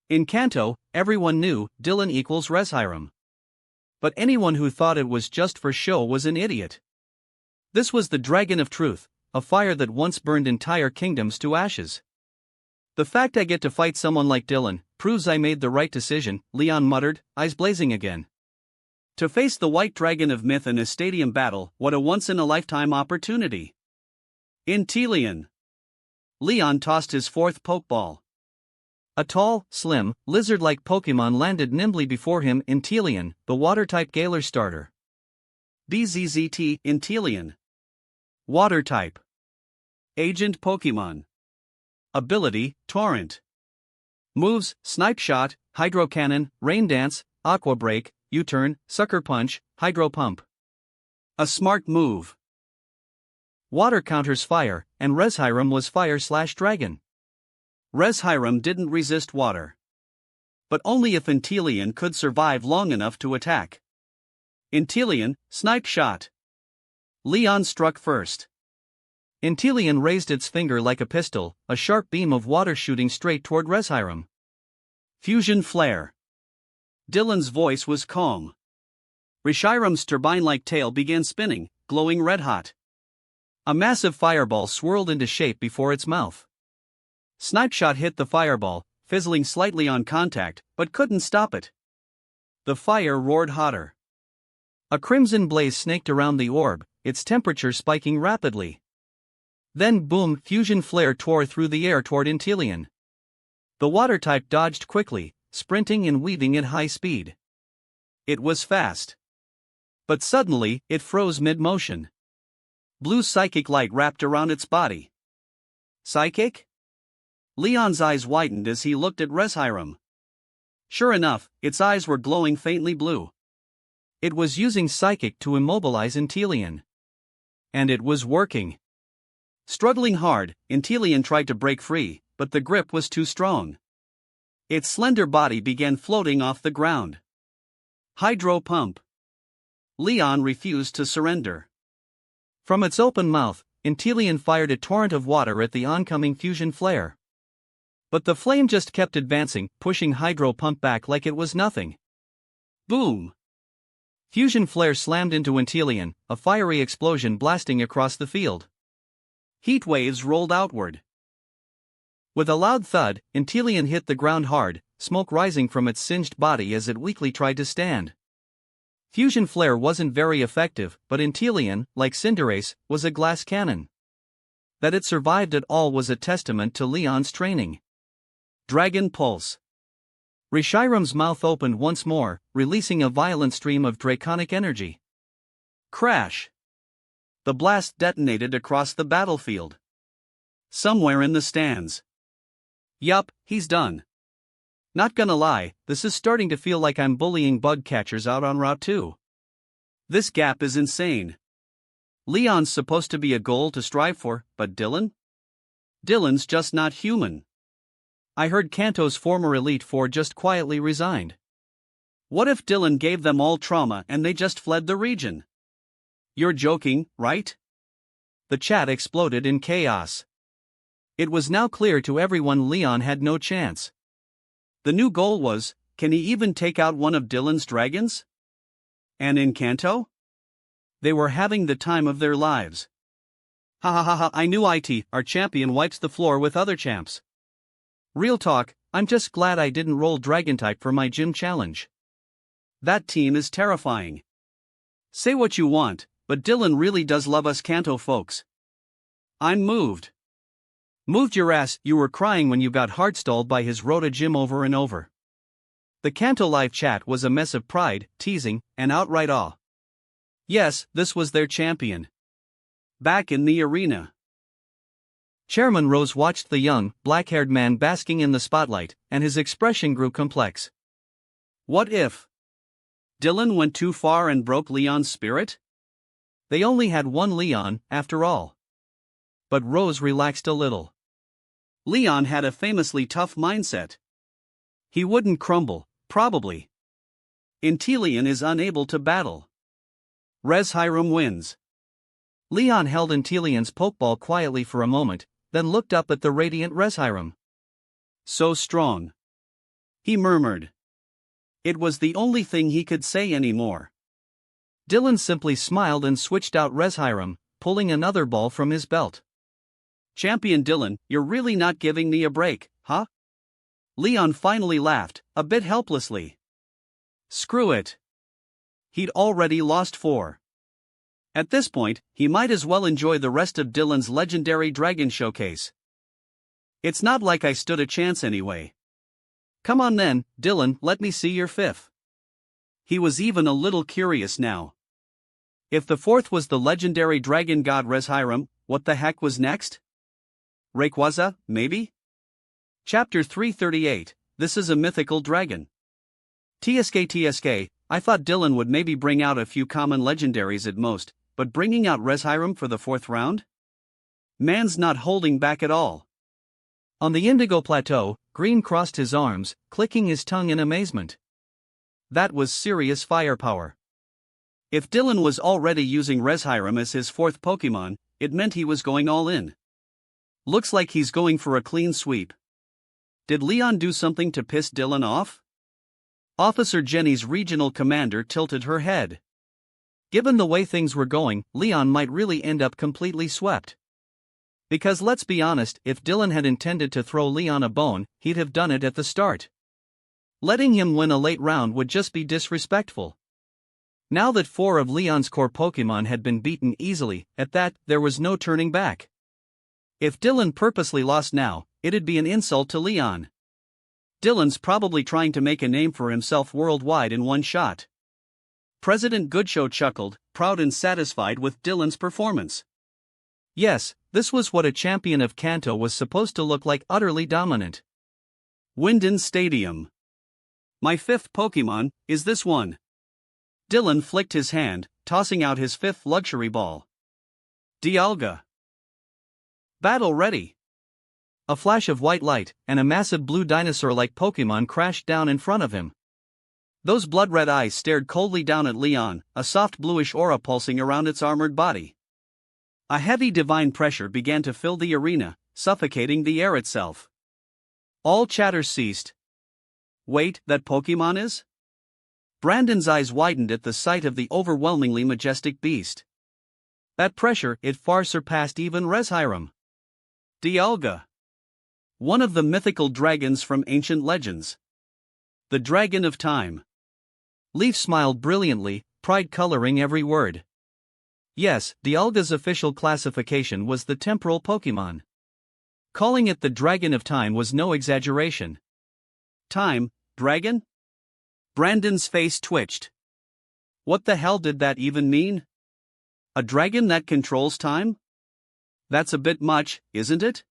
In Kanto, everyone knew Dylan equals Reshiram. But anyone who thought it was just for show was an idiot. This was the Dragon of Truth, a fire that once burned entire kingdoms to ashes. The fact I get to fight someone like Dylan proves I made the right decision, Leon muttered, eyes blazing again. To face the white dragon of myth in a stadium battle, what a once-in-a-lifetime opportunity. Inteleon. Leon tossed his fourth Pokeball. A tall, slim, lizard-like Pokemon landed nimbly before him. Inteleon, the water-type Galar starter. BZZT Inteleon. Water-type. Agent Pokemon. Ability, Torrent. Moves, Snipe Shot, Hydro Cannon, Rain Dance, Aqua Break, U-Turn, Sucker Punch, Hydro Pump. A smart move. Water counters fire, and Reshiram was fire/dragon. Reshiram didn't resist water. But only if Inteleon could survive long enough to attack. Inteleon, Snipe Shot. Leon struck first. Inteleon raised its finger like a pistol, a sharp beam of water shooting straight toward Reshiram. Fusion Flare. Dylan's voice was calm. Reshiram's turbine-like tail began spinning, glowing red-hot. A massive fireball swirled into shape before its mouth. Snipe Shot hit the fireball, fizzling slightly on contact, but couldn't stop it. The fire roared hotter. A crimson blaze snaked around the orb, its temperature spiking rapidly. Then boom, Fusion Flare tore through the air toward Inteleon. The water type dodged quickly, sprinting and weaving at high speed. It was fast. But suddenly, it froze mid-motion. Blue psychic light wrapped around its body. Psychic? Leon's eyes widened as he looked at Reshiram. Sure enough, its eyes were glowing faintly blue. It was using Psychic to immobilize Inteleon. And it was working. Struggling hard, Inteleon tried to break free, but the grip was too strong. Its slender body began floating off the ground. Hydro Pump. Leon refused to surrender. From its open mouth, Inteleon fired a torrent of water at the oncoming fusion flare. But the flame just kept advancing, pushing Hydro Pump back like it was nothing. Boom! Fusion flare slammed into Inteleon, a fiery explosion blasting across the field. Heat waves rolled outward. With a loud thud, Inteleon hit the ground hard, smoke rising from its singed body as it weakly tried to stand. Fusion flare wasn't very effective, but Inteleon, like Cinderace, was a glass cannon. That it survived at all was a testament to Leon's training. Dragon Pulse. Reshiram's mouth opened once more, releasing a violent stream of draconic energy. Crash! The blast detonated across the battlefield. Somewhere in the stands. Yup, he's done. Not gonna lie, this is starting to feel like I'm bullying bug catchers out on Route 2. This gap is insane. Leon's supposed to be a goal to strive for, but Dylan? Dylan's just not human. I heard Kanto's former Elite Four just quietly resigned. What if Dylan gave them all trauma and they just fled the region? You're joking, right? The chat exploded in chaos. It was now clear to everyone Leon had no chance. The new goal was, can he even take out one of Dylan's dragons? And in Kanto? They were having the time of their lives. Ha ha ha ha, I knew our champion wipes the floor with other champs. Real talk, I'm just glad I didn't roll Dragon type for my gym challenge. That team is terrifying. Say what you want, but Dylan really does love us Kanto folks. I'm moved. Moved your ass, you were crying when you got hardstalled by his Rota gym over and over. The Kanto live chat was a mess of pride, teasing, and outright awe. Yes, this was their champion. Back in the arena. Chairman Rose watched the young, black-haired man basking in the spotlight, and his expression grew complex. What if Dylan went too far and broke Leon's spirit? They only had one Leon, after all. But Rose relaxed a little. Leon had a famously tough mindset. He wouldn't crumble, probably. Inteleon is unable to battle. Reshiram wins. Leon held Inteleon's pokeball quietly for a moment, then looked up at the radiant Reshiram. So strong. He murmured. It was the only thing he could say anymore. Dylan simply smiled and switched out Reshiram, pulling another ball from his belt. Champion Dylan, you're really not giving me a break, huh? Leon finally laughed, a bit helplessly. Screw it. He'd already lost 4. At this point, he might as well enjoy the rest of Dylan's legendary Dragon Showcase. It's not like I stood a chance anyway. Come on then, Dylan, let me see your 5th. He was even a little curious now. If the 4th was the legendary dragon god Reshiram, what the heck was next? Rayquaza, maybe? Chapter 338, This is a Mythical Dragon. TSK, I thought Dylan would maybe bring out a few common legendaries at most, but bringing out Reshiram for the 4th round? Man's not holding back at all. On the Indigo Plateau, Green crossed his arms, clicking his tongue in amazement. That was serious firepower. If Dylan was already using Reshiram as his 4th Pokemon, it meant he was going all in. Looks like he's going for a clean sweep. Did Leon do something to piss Dylan off? Officer Jenny's regional commander tilted her head. Given the way things were going, Leon might really end up completely swept. Because let's be honest, if Dylan had intended to throw Leon a bone, he'd have done it at the start. Letting him win a late round would just be disrespectful. Now that 4 of Leon's core Pokemon had been beaten easily, at that, there was no turning back. If Dylan purposely lost now, it'd be an insult to Leon. Dylan's probably trying to make a name for himself worldwide in one shot. President Goodshow chuckled, proud and satisfied with Dylan's performance. Yes, this was what a champion of Kanto was supposed to look like, utterly dominant. Winden Stadium. My 5th Pokemon is this one. Dylan flicked his hand, tossing out his 5th luxury ball. Dialga. Battle ready. A flash of white light, and a massive blue dinosaur-like Pokemon crashed down in front of him. Those blood-red eyes stared coldly down at Leon, a soft bluish aura pulsing around its armored body. A heavy divine pressure began to fill the arena, suffocating the air itself. All chatter ceased. Wait, that Pokemon is? Brandon's eyes widened at the sight of the overwhelmingly majestic beast. That pressure, it far surpassed even Reshiram. Dialga. One of the mythical dragons from ancient legends. The Dragon of Time. Leaf smiled brilliantly, pride coloring every word. Yes, Dialga's official classification was the temporal Pokemon. Calling it the Dragon of Time was no exaggeration. Time, dragon? Brandon's face twitched. What the hell did that even mean? A dragon that controls time? That's a bit much, isn't it?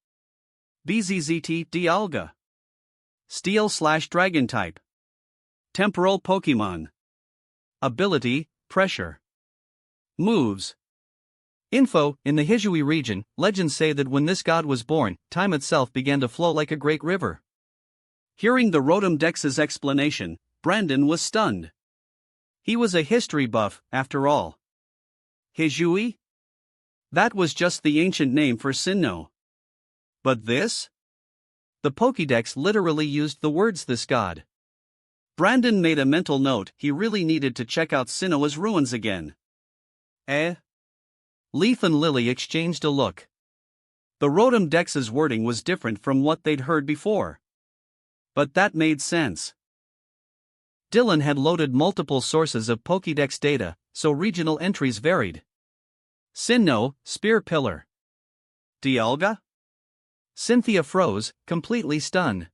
BZZT Dialga. Steel/Dragon type. Temporal Pokemon. Ability, Pressure. Moves. Info: in the Hisui region, legends say that when this god was born, time itself began to flow like a great river. Hearing the Rotom Dex's explanation, Brandon was stunned. He was a history buff, after all. Hisui? That was just the ancient name for Sinnoh. But this? The Pokédex literally used the words "this god." Brandon made a mental note: he really needed to check out Sinnoh's ruins again. Leaf and Lily exchanged a look. The Rotom Dex's wording was different from what they'd heard before. But that made sense. Dylan had loaded multiple sources of Pokédex data, so regional entries varied. Sinnoh, Spear Pillar. Dialga? Cynthia froze, completely stunned.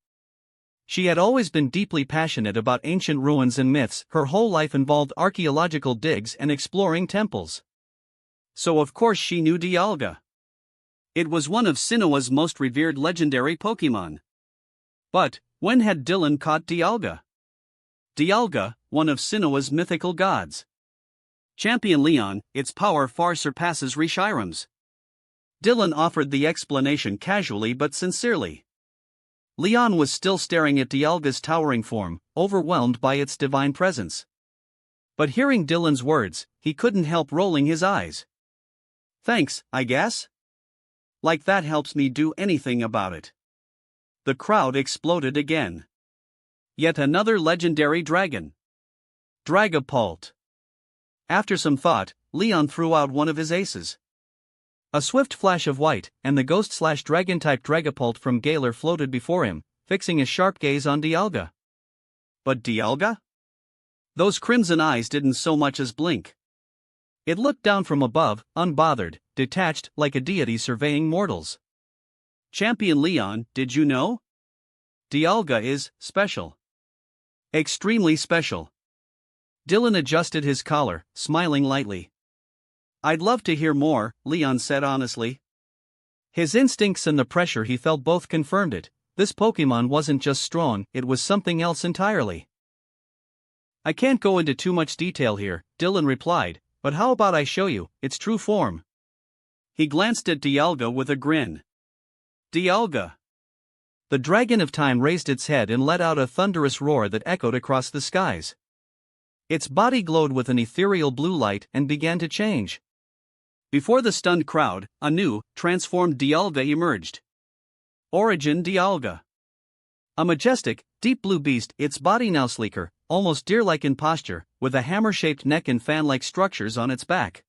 She had always been deeply passionate about ancient ruins and myths. Her whole life involved archaeological digs and exploring temples. So of course she knew Dialga. It was one of Sinnoh's most revered legendary Pokemon. But when had Dylan caught Dialga? Dialga, one of Sinnoh's mythical gods. Champion Leon, its power far surpasses Reshiram's. Dylan offered the explanation casually but sincerely. Leon was still staring at Dialga's towering form, overwhelmed by its divine presence. But hearing Dylan's words, he couldn't help rolling his eyes. Thanks, I guess? Like that helps me do anything about it. The crowd exploded again. Yet another legendary dragon. Dragapult. After some thought, Leon threw out one of his aces. A swift flash of white, and the ghost/dragon-type Dragapult from Galar floated before him, fixing a sharp gaze on Dialga. But Dialga? Those crimson eyes didn't so much as blink. It looked down from above, unbothered, detached, like a deity surveying mortals. Champion Leon, did you know? Dialga is special. Extremely special. Dylan adjusted his collar, smiling lightly. I'd love to hear more, Leon said honestly. His instincts and the pressure he felt both confirmed it. This Pokemon wasn't just strong, it was something else entirely. I can't go into too much detail here, Dylan replied, but how about I show you its true form? He glanced at Dialga with a grin. Dialga. The Dragon of Time raised its head and let out a thunderous roar that echoed across the skies. Its body glowed with an ethereal blue light and began to change. Before the stunned crowd, a new, transformed Dialga emerged. Origin Dialga. A majestic, deep blue beast, its body now sleeker, almost deer-like in posture, with a hammer-shaped neck and fan-like structures on its back.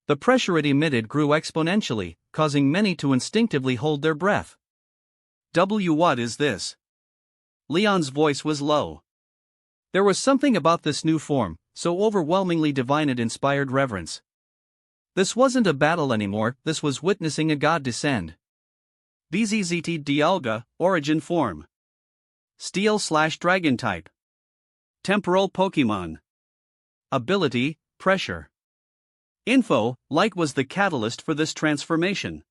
The pressure it emitted grew exponentially, causing many to instinctively hold their breath. What is this? Leon's voice was low. There was something about this new form, so overwhelmingly divine it inspired reverence. This wasn't a battle anymore, this was witnessing a god descend. BZZT Dialga, Origin Form. Steel/Dragon type. Temporal Pokemon. Ability, Pressure. Info: light was the catalyst for this transformation.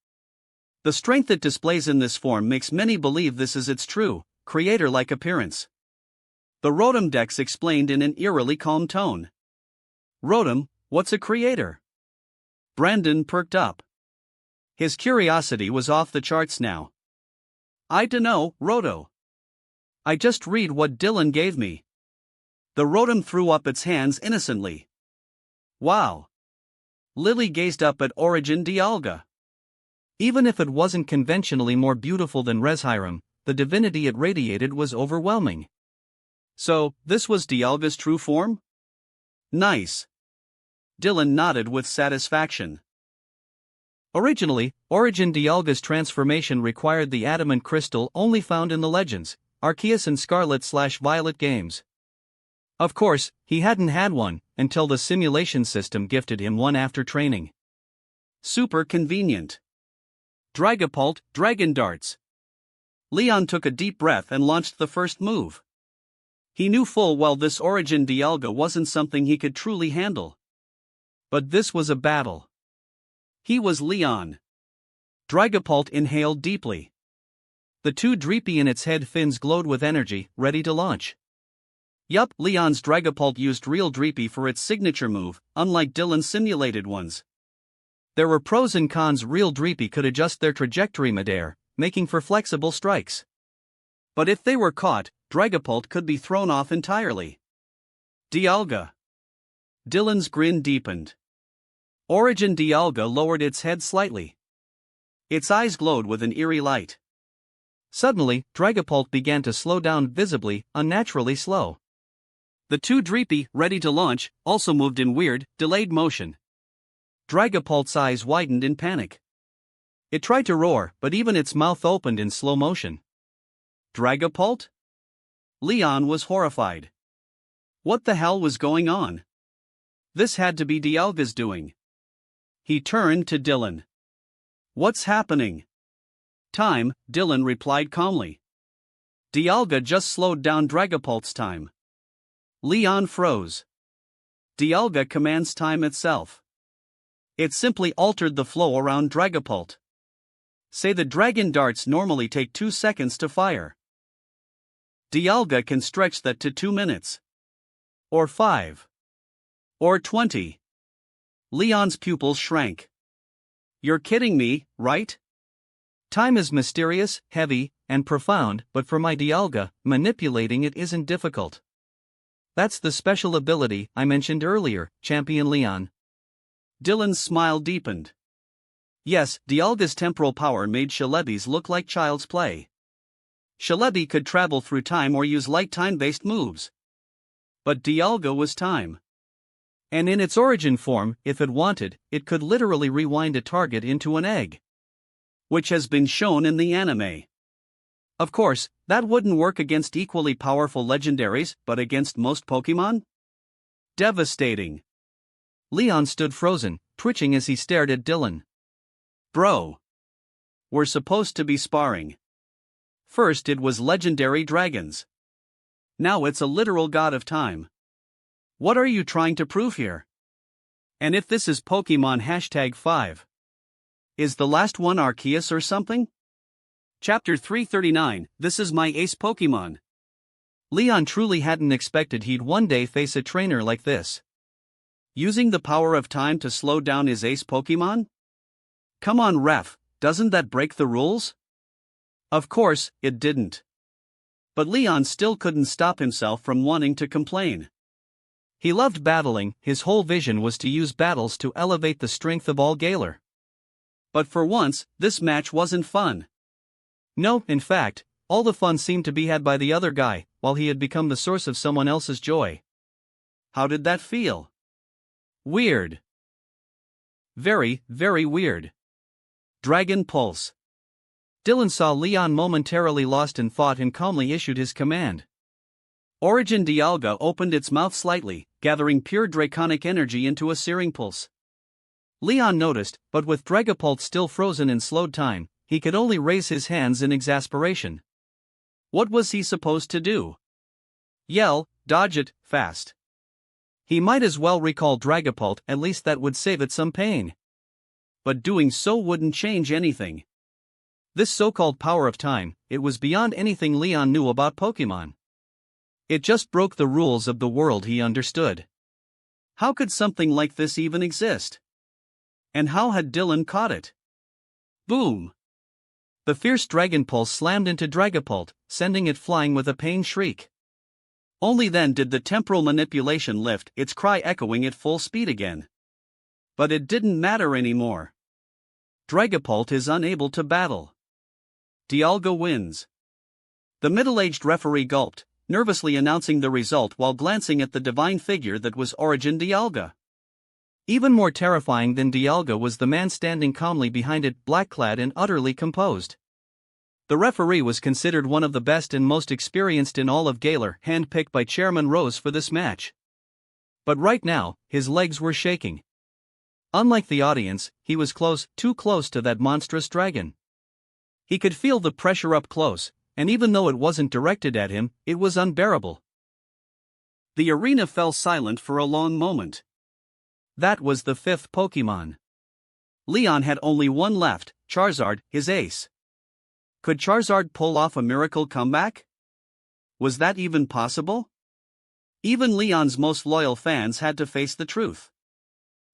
The strength it displays in this form makes many believe this is its true, creator-like appearance. The Rotom Dex explained in an eerily calm tone. Rotom, what's a creator? Brandon perked up. His curiosity was off the charts now. I dunno, Roto. I just read what Dylan gave me. The Rotom threw up its hands innocently. Wow. Lily gazed up at Origin Dialga. Even if it wasn't conventionally more beautiful than Reshiram, the divinity it radiated was overwhelming. So, this was Dialga's true form? Nice. Dylan nodded with satisfaction. Originally, Origin Dialga's transformation required the adamant crystal only found in the Legends, Arceus and Scarlet/Violet games. Of course, he hadn't had one until the simulation system gifted him one after training. Super convenient. Dragapult, Dragon Darts. Leon took a deep breath and launched the first move. He knew full well this Origin Dialga wasn't something he could truly handle. But this was a battle. He was Leon. Dragapult inhaled deeply. The two Dreepy in its head fins glowed with energy, ready to launch. Yup, Leon's Dragapult used real Dreepy for its signature move, unlike Dylan's simulated ones. There were pros and cons. Real Dreepy could adjust their trajectory midair, making for flexible strikes. But if they were caught, Dragapult could be thrown off entirely. Dialga. Dylan's grin deepened. Origin Dialga lowered its head slightly. Its eyes glowed with an eerie light. Suddenly, Dragapult began to slow down visibly, unnaturally slow. The two Dreepy, ready to launch, also moved in weird, delayed motion. Dragapult's eyes widened in panic. It tried to roar, but even its mouth opened in slow motion. Dragapult? Leon was horrified. What the hell was going on? This had to be Dialga's doing. He turned to Dylan. What's happening? Time, Dylan replied calmly. Dialga just slowed down Dragapult's time. Leon froze. Dialga commands time itself. It simply altered the flow around Dragapult. Say the dragon darts normally take 2 seconds to fire. Dialga can stretch that to 2 minutes. Or 5. Or 20. Leon's pupils shrank. You're kidding me, right? Time is mysterious, heavy, and profound, but for my Dialga, manipulating it isn't difficult. That's the special ability I mentioned earlier, Champion Leon. Dylan's smile deepened. Yes, Dialga's temporal power made Shalebi's look like child's play. Shalebi could travel through time or use light time-based moves. But Dialga was time. And in its origin form, if it wanted, it could literally rewind a target into an egg. Which has been shown in the anime. Of course, that wouldn't work against equally powerful legendaries, but against most Pokemon? Devastating. Leon stood frozen, twitching as he stared at Dylan. Bro. We're supposed to be sparring. First it was legendary dragons. Now it's a literal god of time. What are you trying to prove here? And if this is Pokemon #5. Is the last one Arceus or something? Chapter 339, This is my ace Pokemon. Leon truly hadn't expected he'd one day face a trainer like this. Using the power of time to slow down his ace Pokemon? Come on, ref, doesn't that break the rules? Of course, it didn't. But Leon still couldn't stop himself from wanting to complain. He loved battling, his whole vision was to use battles to elevate the strength of all Galar. But for once, this match wasn't fun. No, in fact, all the fun seemed to be had by the other guy, while he had become the source of someone else's joy. How did that feel? Weird. Very, very weird. Dragon Pulse. Dylan saw Leon momentarily lost in thought and calmly issued his command. Origin Dialga opened its mouth slightly, gathering pure draconic energy into a searing pulse. Leon noticed, but with Dragapult still frozen in slowed time, he could only raise his hands in exasperation. What was he supposed to do? Yell, dodge it, fast. He might as well recall Dragapult, at least that would save it some pain. But doing so wouldn't change anything. This so-called power of time, it was beyond anything Leon knew about Pokemon. It just broke the rules of the world he understood. How could something like this even exist? And how had Dylan caught it? Boom! The fierce Dragon Pulse slammed into Dragapult, sending it flying with a pain shriek. Only then did the temporal manipulation lift, its cry echoing at full speed again. But it didn't matter anymore. Dragapult is unable to battle. Dialga wins. The middle-aged referee gulped, nervously announcing the result while glancing at the divine figure that was Origin Dialga. Even more terrifying than Dialga was the man standing calmly behind it, black-clad and utterly composed. The referee was considered one of the best and most experienced in all of Galar, handpicked by Chairman Rose for this match. But right now, his legs were shaking. Unlike the audience, he was close, too close to that monstrous dragon. He could feel the pressure up close, and even though it wasn't directed at him, it was unbearable. The arena fell silent for a long moment. That was the fifth Pokémon. Leon had only one left, Charizard, his ace. Could Charizard pull off a miracle comeback? Was that even possible? Even Leon's most loyal fans had to face the truth.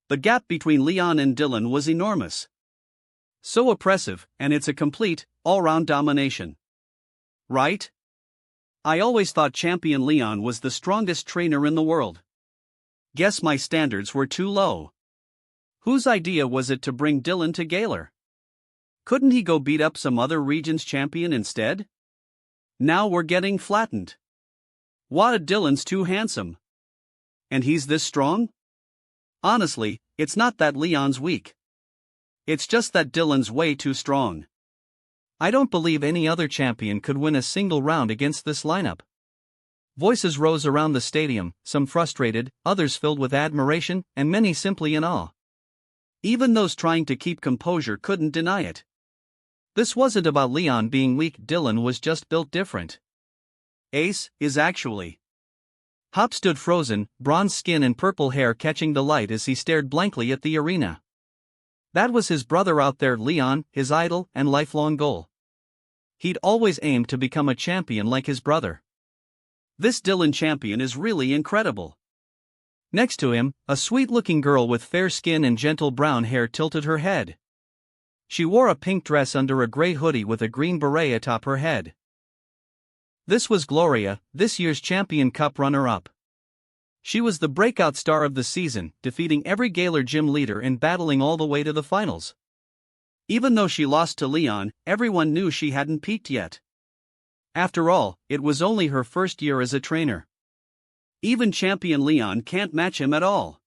The gap between Leon and Dylan was enormous. So oppressive, and it's a complete, all-round domination. Right? I always thought Champion Leon was the strongest trainer in the world. Guess my standards were too low. Whose idea was it to bring Dylan to Galar? Couldn't he go beat up some other region's champion instead? Now we're getting flattened. What, Dylan's too handsome. And he's this strong? Honestly, it's not that Leon's weak. It's just that Dylan's way too strong. I don't believe any other champion could win a single round against this lineup. Voices rose around the stadium, some frustrated, others filled with admiration, and many simply in awe. Even those trying to keep composure couldn't deny it. This wasn't about Leon being weak, Dylan was just built different. Ace is actually. Hop stood frozen, bronze skin and purple hair catching the light as he stared blankly at the arena. That was his brother out there, Leon, his idol and lifelong goal. He'd always aimed to become a champion like his brother. This Dylan champion is really incredible. Next to him, a sweet-looking girl with fair skin and gentle brown hair tilted her head. She wore a pink dress under a gray hoodie with a green beret atop her head. This was Gloria, this year's Champion Cup runner-up. She was the breakout star of the season, defeating every Galar gym leader and battling all the way to the finals. Even though she lost to Leon, everyone knew she hadn't peaked yet. After all, it was only her first year as a trainer. Even Champion Leon can't match him at all.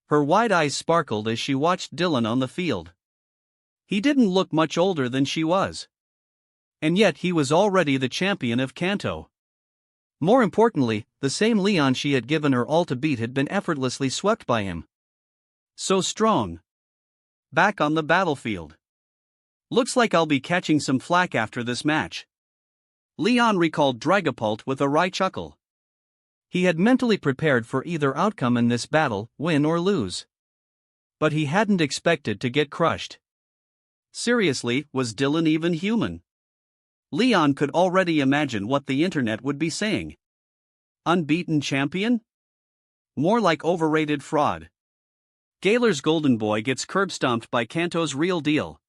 Her wide eyes sparkled as she watched Dylan on the field. He didn't look much older than she was. And yet he was already the champion of Kanto. More importantly, the same Leon she had given her all to beat had been effortlessly swept by him. So strong. Back on the battlefield. Looks like I'll be catching some flack after this match. Leon recalled Dragapult with a wry chuckle. He had mentally prepared for either outcome in this battle, win or lose. But he hadn't expected to get crushed. Seriously, was Dylan even human? Leon could already imagine what the internet would be saying. Unbeaten champion? More like overrated fraud. Galar's golden boy gets curb-stomped by Kanto's real deal.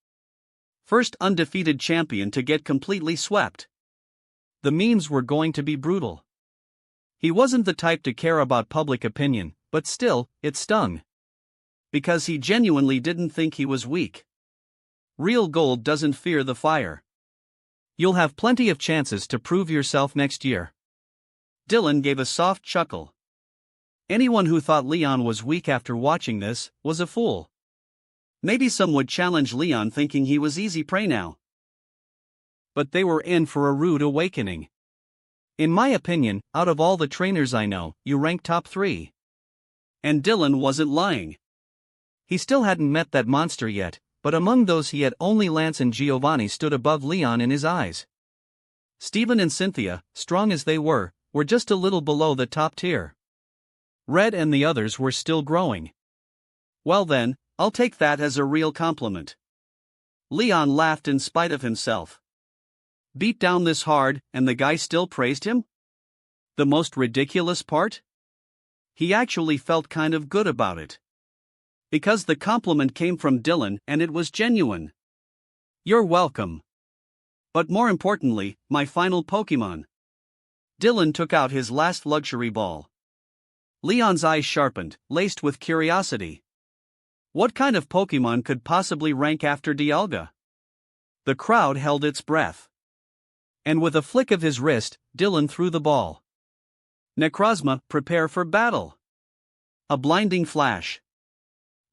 First undefeated champion to get completely swept. The memes were going to be brutal. He wasn't the type to care about public opinion, but still, it stung. Because he genuinely didn't think he was weak. Real gold doesn't fear the fire. You'll have plenty of chances to prove yourself next year. Dylan gave a soft chuckle. Anyone who thought Leon was weak after watching this was a fool. Maybe some would challenge Leon thinking he was easy prey now. But they were in for a rude awakening. In my opinion, out of all the trainers I know, you rank top 3. And Dylan wasn't lying. He still hadn't met that monster yet, but among those he had only Lance and Giovanni stood above Leon in his eyes. Steven and Cynthia, strong as they were just a little below the top tier. Red and the others were still growing. Well then, I'll take that as a real compliment. Leon laughed in spite of himself. Beat down this hard, and the guy still praised him? The most ridiculous part? He actually felt kind of good about it. Because the compliment came from Dylan and it was genuine. You're welcome. But more importantly, my final Pokemon. Dylan took out his last luxury ball. Leon's eyes sharpened, laced with curiosity. What kind of Pokemon could possibly rank after Dialga? The crowd held its breath. And with a flick of his wrist, Dylan threw the ball. Necrozma, prepare for battle. A blinding flash.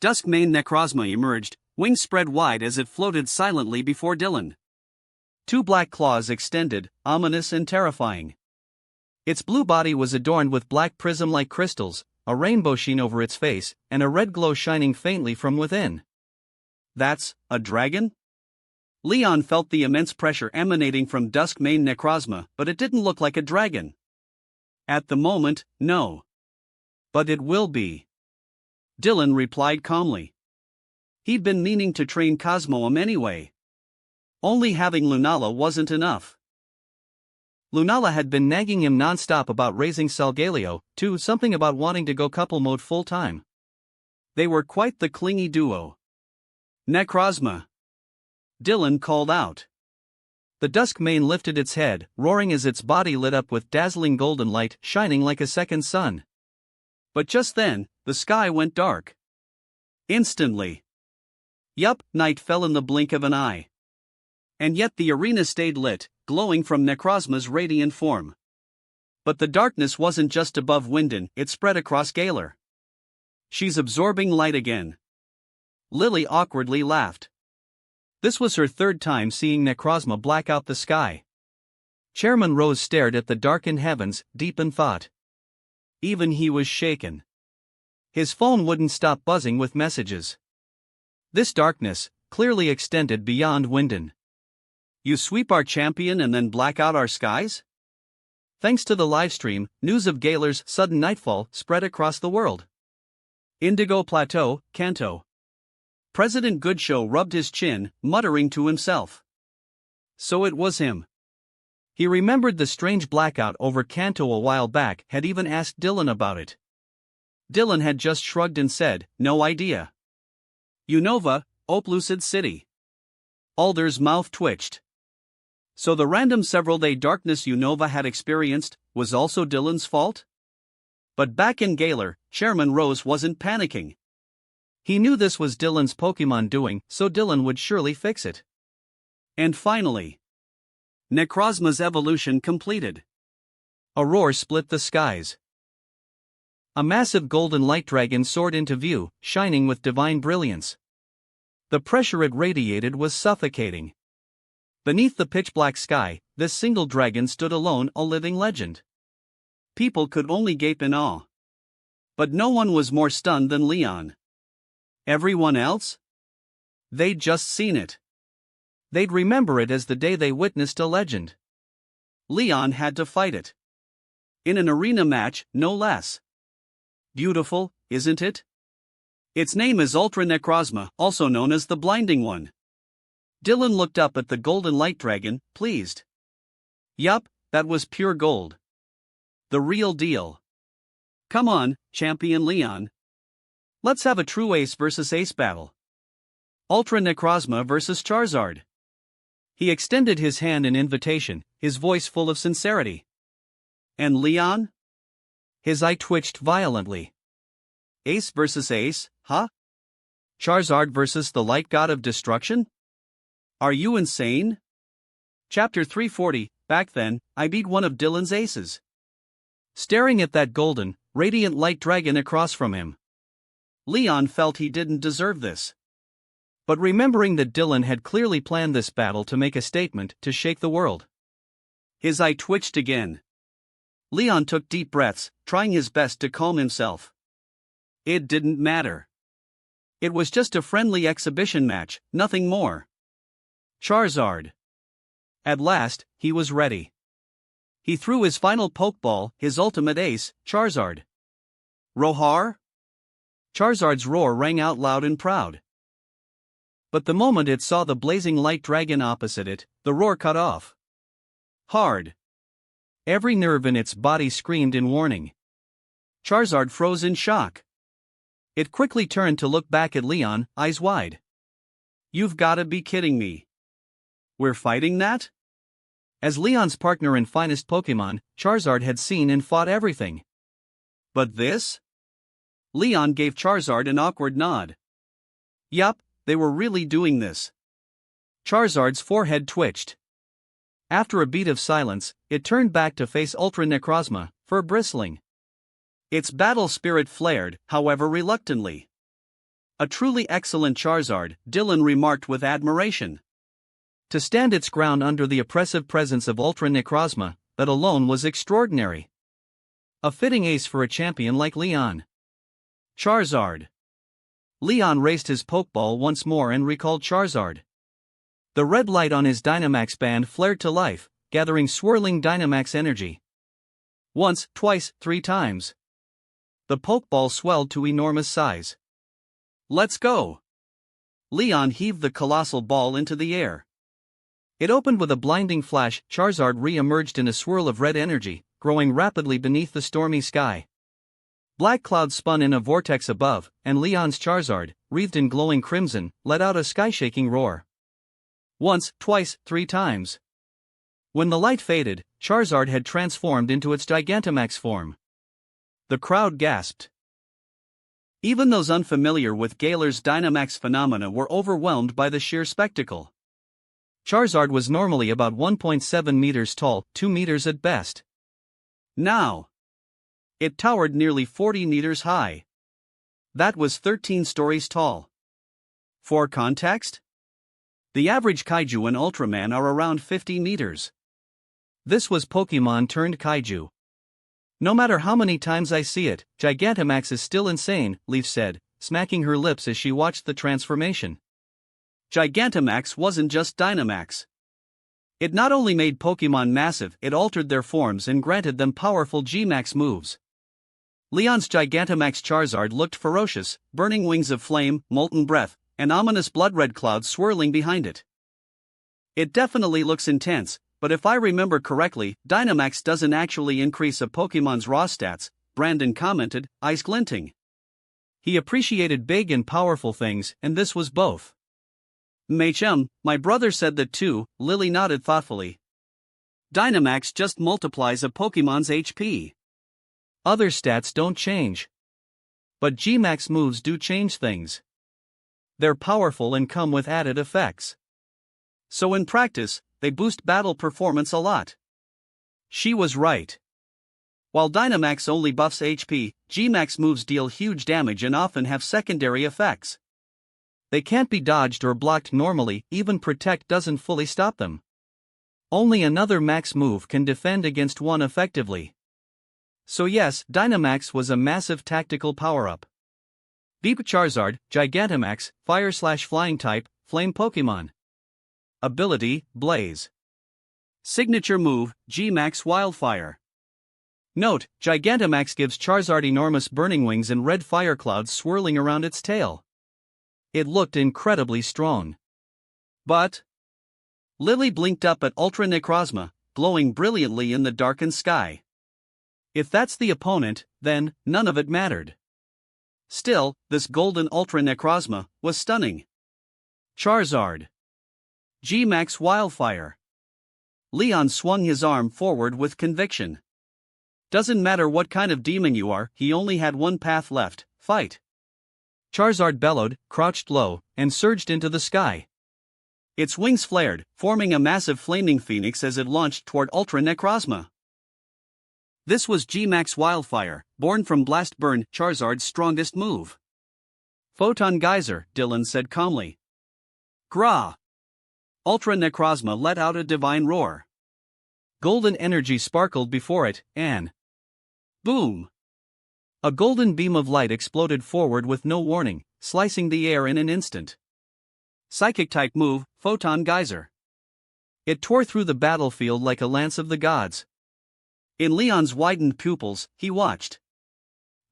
Duskmane Necrozma emerged, wings spread wide as it floated silently before Dylan. Two black claws extended, ominous and terrifying. Its blue body was adorned with black prism-like crystals, a rainbow sheen over its face, and a red glow shining faintly from within. That's a dragon? Leon felt the immense pressure emanating from Duskmane Necrozma, but it didn't look like a dragon. At the moment, no. But it will be. Dylan replied calmly. He'd been meaning to train Cosmoem anyway. Only having Lunala wasn't enough. Lunala had been nagging him non-stop about raising Solgaleo, too, something about wanting to go couple mode full-time. They were quite the clingy duo. Necrozma. Dylan called out. The Duskmane lifted its head, roaring as its body lit up with dazzling golden light, shining like a second sun. But just then, the sky went dark. Instantly. Yup, night fell in the blink of an eye. And yet the arena stayed lit, glowing from Necrozma's radiant form. But the darkness wasn't just above Wyndon, it spread across Galar. She's absorbing light again. Lily awkwardly laughed. This was her third time seeing Necrozma black out the sky. Chairman Rose stared at the darkened heavens, deep in thought. Even he was shaken. His phone wouldn't stop buzzing with messages. This darkness, clearly extended beyond Wyndon. You sweep our champion and then black out our skies? Thanks to the livestream, news of Galar's sudden nightfall spread across the world. Indigo Plateau, Kanto. President Goodshow rubbed his chin, muttering to himself. So it was him. He remembered the strange blackout over Kanto a while back, had even asked Dylan about it. Dylan had just shrugged and said, no idea. Unova, Oplucid City. Alder's mouth twitched. So the random several-day darkness Unova had experienced was also Dylan's fault? But back in Galar, Chairman Rose wasn't panicking. He knew this was Dylan's Pokemon doing, so Dylan would surely fix it. And finally, Necrozma's evolution completed. A roar split the skies. A massive golden light dragon soared into view, shining with divine brilliance. The pressure it radiated was suffocating. Beneath the pitch-black sky, this single dragon stood alone, a living legend. People could only gape in awe. But no one was more stunned than Leon. Everyone else? They'd just seen it. They'd remember it as the day they witnessed a legend. Leon had to fight it. In an arena match, no less. Beautiful, isn't it? Its name is Ultra Necrozma, also known as the Blinding One. Dylan looked up at the golden light dragon, pleased. Yup, that was pure gold. The real deal. Come on, Champion Leon. Let's have a true ace versus ace battle. Ultra Necrozma versus Charizard. He extended his hand in invitation, his voice full of sincerity. And Leon? His eye twitched violently. Ace versus ace, huh? Charizard versus the light god of destruction? Are you insane? Chapter 340, back then, I beat one of Dylan's aces. Staring at that golden, radiant light dragon across from him. Leon felt he didn't deserve this. But remembering that Dylan had clearly planned this battle to make a statement, to shake the world. His eye twitched again. Leon took deep breaths, trying his best to calm himself. It didn't matter. It was just a friendly exhibition match, nothing more. Charizard. At last, he was ready. He threw his final Pokeball, his ultimate ace, Charizard. Roar? Charizard's roar rang out loud and proud. But the moment it saw the blazing light dragon opposite it, the roar cut off. Hard. Every nerve in its body screamed in warning. Charizard froze in shock. It quickly turned to look back at Leon, eyes wide. You've gotta be kidding me. We're fighting that? As Leon's partner in finest Pokemon, Charizard had seen and fought everything. But this? Leon gave Charizard an awkward nod. Yup, they were really doing this. Charizard's forehead twitched. After a beat of silence, it turned back to face Ultra Necrozma, fur bristling. Its battle spirit flared, however reluctantly. A truly excellent Charizard, Dylan remarked with admiration. To stand its ground under the oppressive presence of Ultra Necrozma, that alone was extraordinary. A fitting ace for a champion like Leon. Charizard. Leon raised his Pokeball once more and recalled Charizard. The red light on his Dynamax band flared to life, gathering swirling Dynamax energy. Once, twice, 3 times. The Pokeball swelled to enormous size. Let's go! Leon heaved the colossal ball into the air. It opened with a blinding flash. Charizard re-emerged in a swirl of red energy, growing rapidly beneath the stormy sky. Black clouds spun in a vortex above, and Leon's Charizard, wreathed in glowing crimson, let out a sky-shaking roar. Once, twice, 3 times. When the light faded, Charizard had transformed into its Gigantamax form. The crowd gasped. Even those unfamiliar with Galar's Dynamax phenomena were overwhelmed by the sheer spectacle. Charizard was normally about 1.7 meters tall, 2 meters at best. Now, it towered nearly 40 meters high. That was 13 stories tall. For context, the average kaiju and Ultraman are around 50 meters. This was Pokemon turned kaiju. No matter how many times I see it, Gigantamax is still insane, Leaf said, smacking her lips as she watched the transformation. Gigantamax wasn't just Dynamax. It not only made Pokemon massive, it altered their forms and granted them powerful G-Max moves. Leon's Gigantamax Charizard looked ferocious, burning wings of flame, molten breath, and ominous blood-red clouds swirling behind it. It definitely looks intense, but if I remember correctly, Dynamax doesn't actually increase a Pokemon's raw stats, Brandon commented, eyes glinting. He appreciated big and powerful things, and this was both. My brother said that too, Lily nodded thoughtfully. Dynamax just multiplies a Pokemon's HP. Other stats don't change. But G-Max moves do change things. They're powerful and come with added effects. So in practice, they boost battle performance a lot. She was right. While Dynamax only buffs HP, G-Max moves deal huge damage and often have secondary effects. They can't be dodged or blocked normally, even Protect doesn't fully stop them. Only another max move can defend against one effectively. So yes, Dynamax was a massive tactical power-up. Deep Charizard, Gigantamax, Fire/Flying type, Flame Pokemon. Ability, Blaze. Signature move, G-Max Wildfire. Note, Gigantamax gives Charizard enormous burning wings and red fire clouds swirling around its tail. It looked incredibly strong. But Lily blinked up at Ultra Necrozma, glowing brilliantly in the darkened sky. If that's the opponent, then none of it mattered. Still, this golden Ultra Necrozma was stunning. Charizard. G-Max Wildfire. Leon swung his arm forward with conviction. Doesn't matter what kind of demon you are, he only had one path left: fight. Charizard bellowed, crouched low, and surged into the sky. Its wings flared, forming a massive flaming phoenix as it launched toward Ultra Necrozma. This was G-Max Wildfire, born from Blast Burn, Charizard's strongest move. Photon Geyser, Dylan said calmly. Grah! Ultra Necrozma let out a divine roar. Golden energy sparkled before it, and boom! A golden beam of light exploded forward with no warning, slicing the air in an instant. Psychic-type move, Photon Geyser. It tore through the battlefield like a lance of the gods. In Leon's widened pupils, he watched.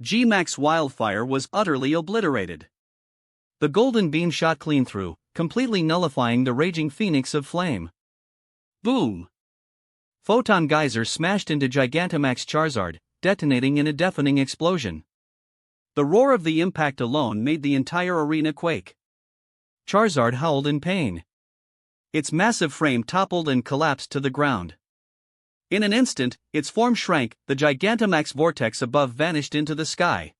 G-Max Wildfire was utterly obliterated. The golden beam shot clean through, completely nullifying the raging phoenix of flame. Boom! Photon Geyser smashed into Gigantamax Charizard, detonating in a deafening explosion. The roar of the impact alone made the entire arena quake. Charizard howled in pain. Its massive frame toppled and collapsed to the ground. In an instant, its form shrank, the Gigantamax vortex above vanished into the sky.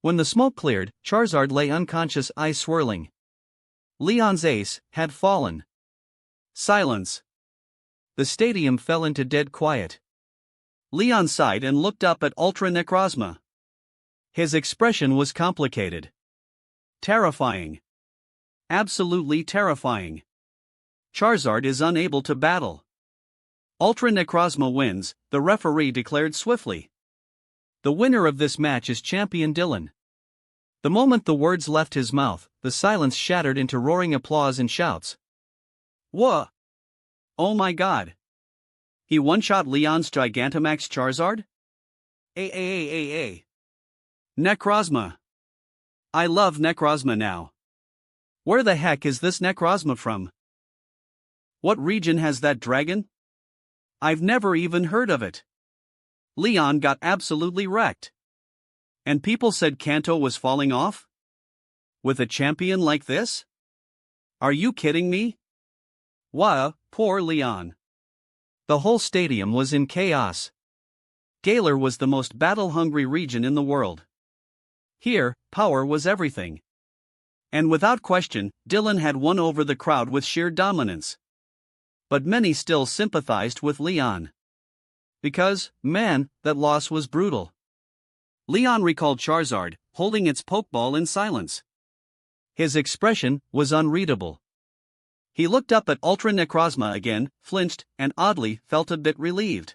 When the smoke cleared, Charizard lay unconscious, eyes swirling. Leon's ace had fallen. Silence. The stadium fell into dead quiet. Leon sighed and looked up at Ultra Necrozma. His expression was complicated. Terrifying. Absolutely terrifying. Charizard is unable to battle. Ultra Necrozma wins, the referee declared swiftly. The winner of this match is Champion Dylan. The moment the words left his mouth, the silence shattered into roaring applause and shouts. Wha? Oh my god. He one-shot Leon's Gigantamax Charizard? Necrozma. I love Necrozma now. Where the heck is this Necrozma from? What region has that dragon? I've never even heard of it. Leon got absolutely wrecked. And people said Kanto was falling off? With a champion like this? Are you kidding me? Wow, poor Leon. The whole stadium was in chaos. Galar was the most battle-hungry region in the world. Here, power was everything. And without question, Dylan had won over the crowd with sheer dominance. But many still sympathized with Leon. Because, man, that loss was brutal. Leon recalled Charizard, holding its Pokeball in silence. His expression was unreadable. He looked up at Ultra Necrozma again, flinched, and oddly felt a bit relieved.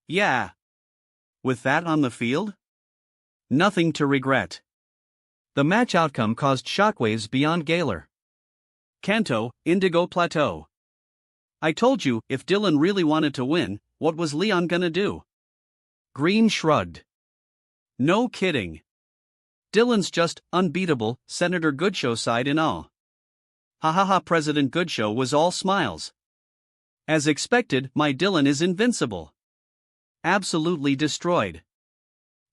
Yeah. With that on the field? Nothing to regret. The match outcome caused shockwaves beyond Galar. Kanto, Indigo Plateau. I told you, if Dylan really wanted to win, what was Leon gonna do? Green shrugged. No kidding. Dylan's just unbeatable, Senator Goodshow sighed in awe. Ha ha ha, President Goodshow was all smiles. As expected, my Dylan is invincible. Absolutely destroyed.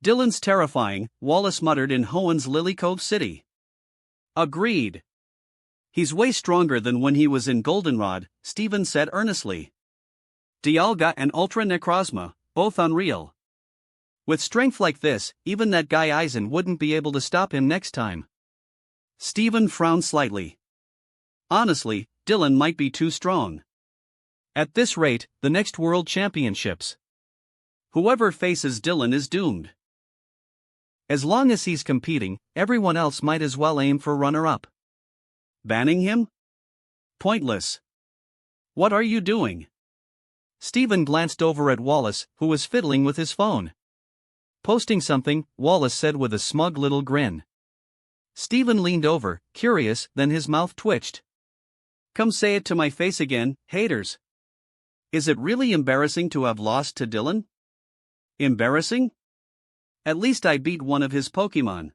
Dylan's terrifying, Wallace muttered in Hoen's Lily Cove City. Agreed. He's way stronger than when he was in Goldenrod, Steven said earnestly. Dialga and Ultra Necrozma, both unreal. With strength like this, even that guy Eisen wouldn't be able to stop him next time. Steven frowned slightly. Honestly, Dylan might be too strong. At this rate, the next World Championships. Whoever faces Dylan is doomed. As long as he's competing, everyone else might as well aim for runner-up. Banning him? Pointless. What are you doing? Steven glanced over at Wallace, who was fiddling with his phone. Posting something, Wallace said with a smug little grin. Steven leaned over, curious, then his mouth twitched. Come say it to my face again, haters. Is it really embarrassing to have lost to Dylan? Embarrassing? At least I beat one of his Pokemon.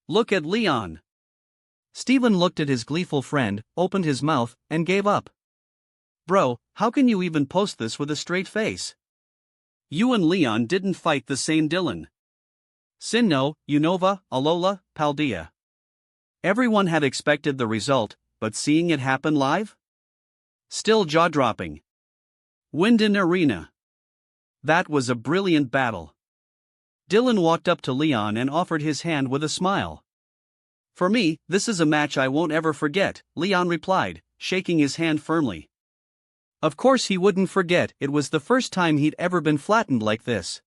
Look at Leon. Steven looked at his gleeful friend, opened his mouth, and gave up. Bro, how can you even post this with a straight face? You and Leon didn't fight the same Dylan. Sinnoh, Unova, Alola, Paldea. Everyone had expected the result, but seeing it happen live? Still jaw-dropping. Winden Arena. That was a brilliant battle. Dylan walked up to Leon and offered his hand with a smile. For me, this is a match I won't ever forget, Leon replied, shaking his hand firmly. Of course he wouldn't forget, it was the first time he'd ever been flattened like this.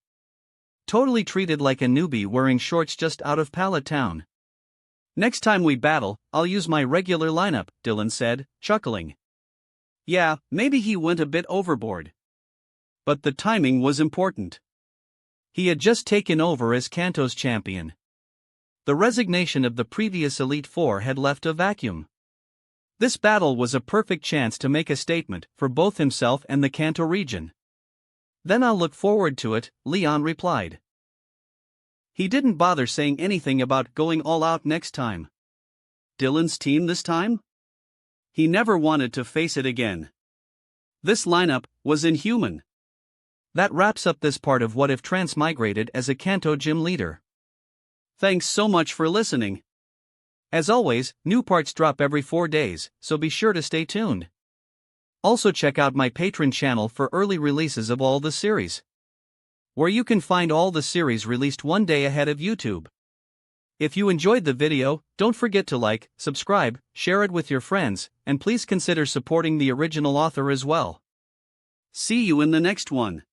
Totally treated like a newbie wearing shorts just out of Pallet Town. Next time we battle, I'll use my regular lineup, Dylan said, chuckling. Yeah, maybe he went a bit overboard. But the timing was important. He had just taken over as Kanto's champion. The resignation of the previous Elite Four had left a vacuum. This battle was a perfect chance to make a statement for both himself and the Kanto region. Then I'll look forward to it, Leon replied. He didn't bother saying anything about going all out next time. Dylan's team this time? He never wanted to face it again. This lineup was inhuman. That wraps up this part of What If Transmigrated as a Kanto gym leader. Thanks so much for listening. As always, new parts drop every 4 days, so be sure to stay tuned. Also check out my Patreon channel for early releases of all the series, where you can find all the series released one day ahead of YouTube. If you enjoyed the video, don't forget to like, subscribe, share it with your friends, and please consider supporting the original author as well. See you in the next one.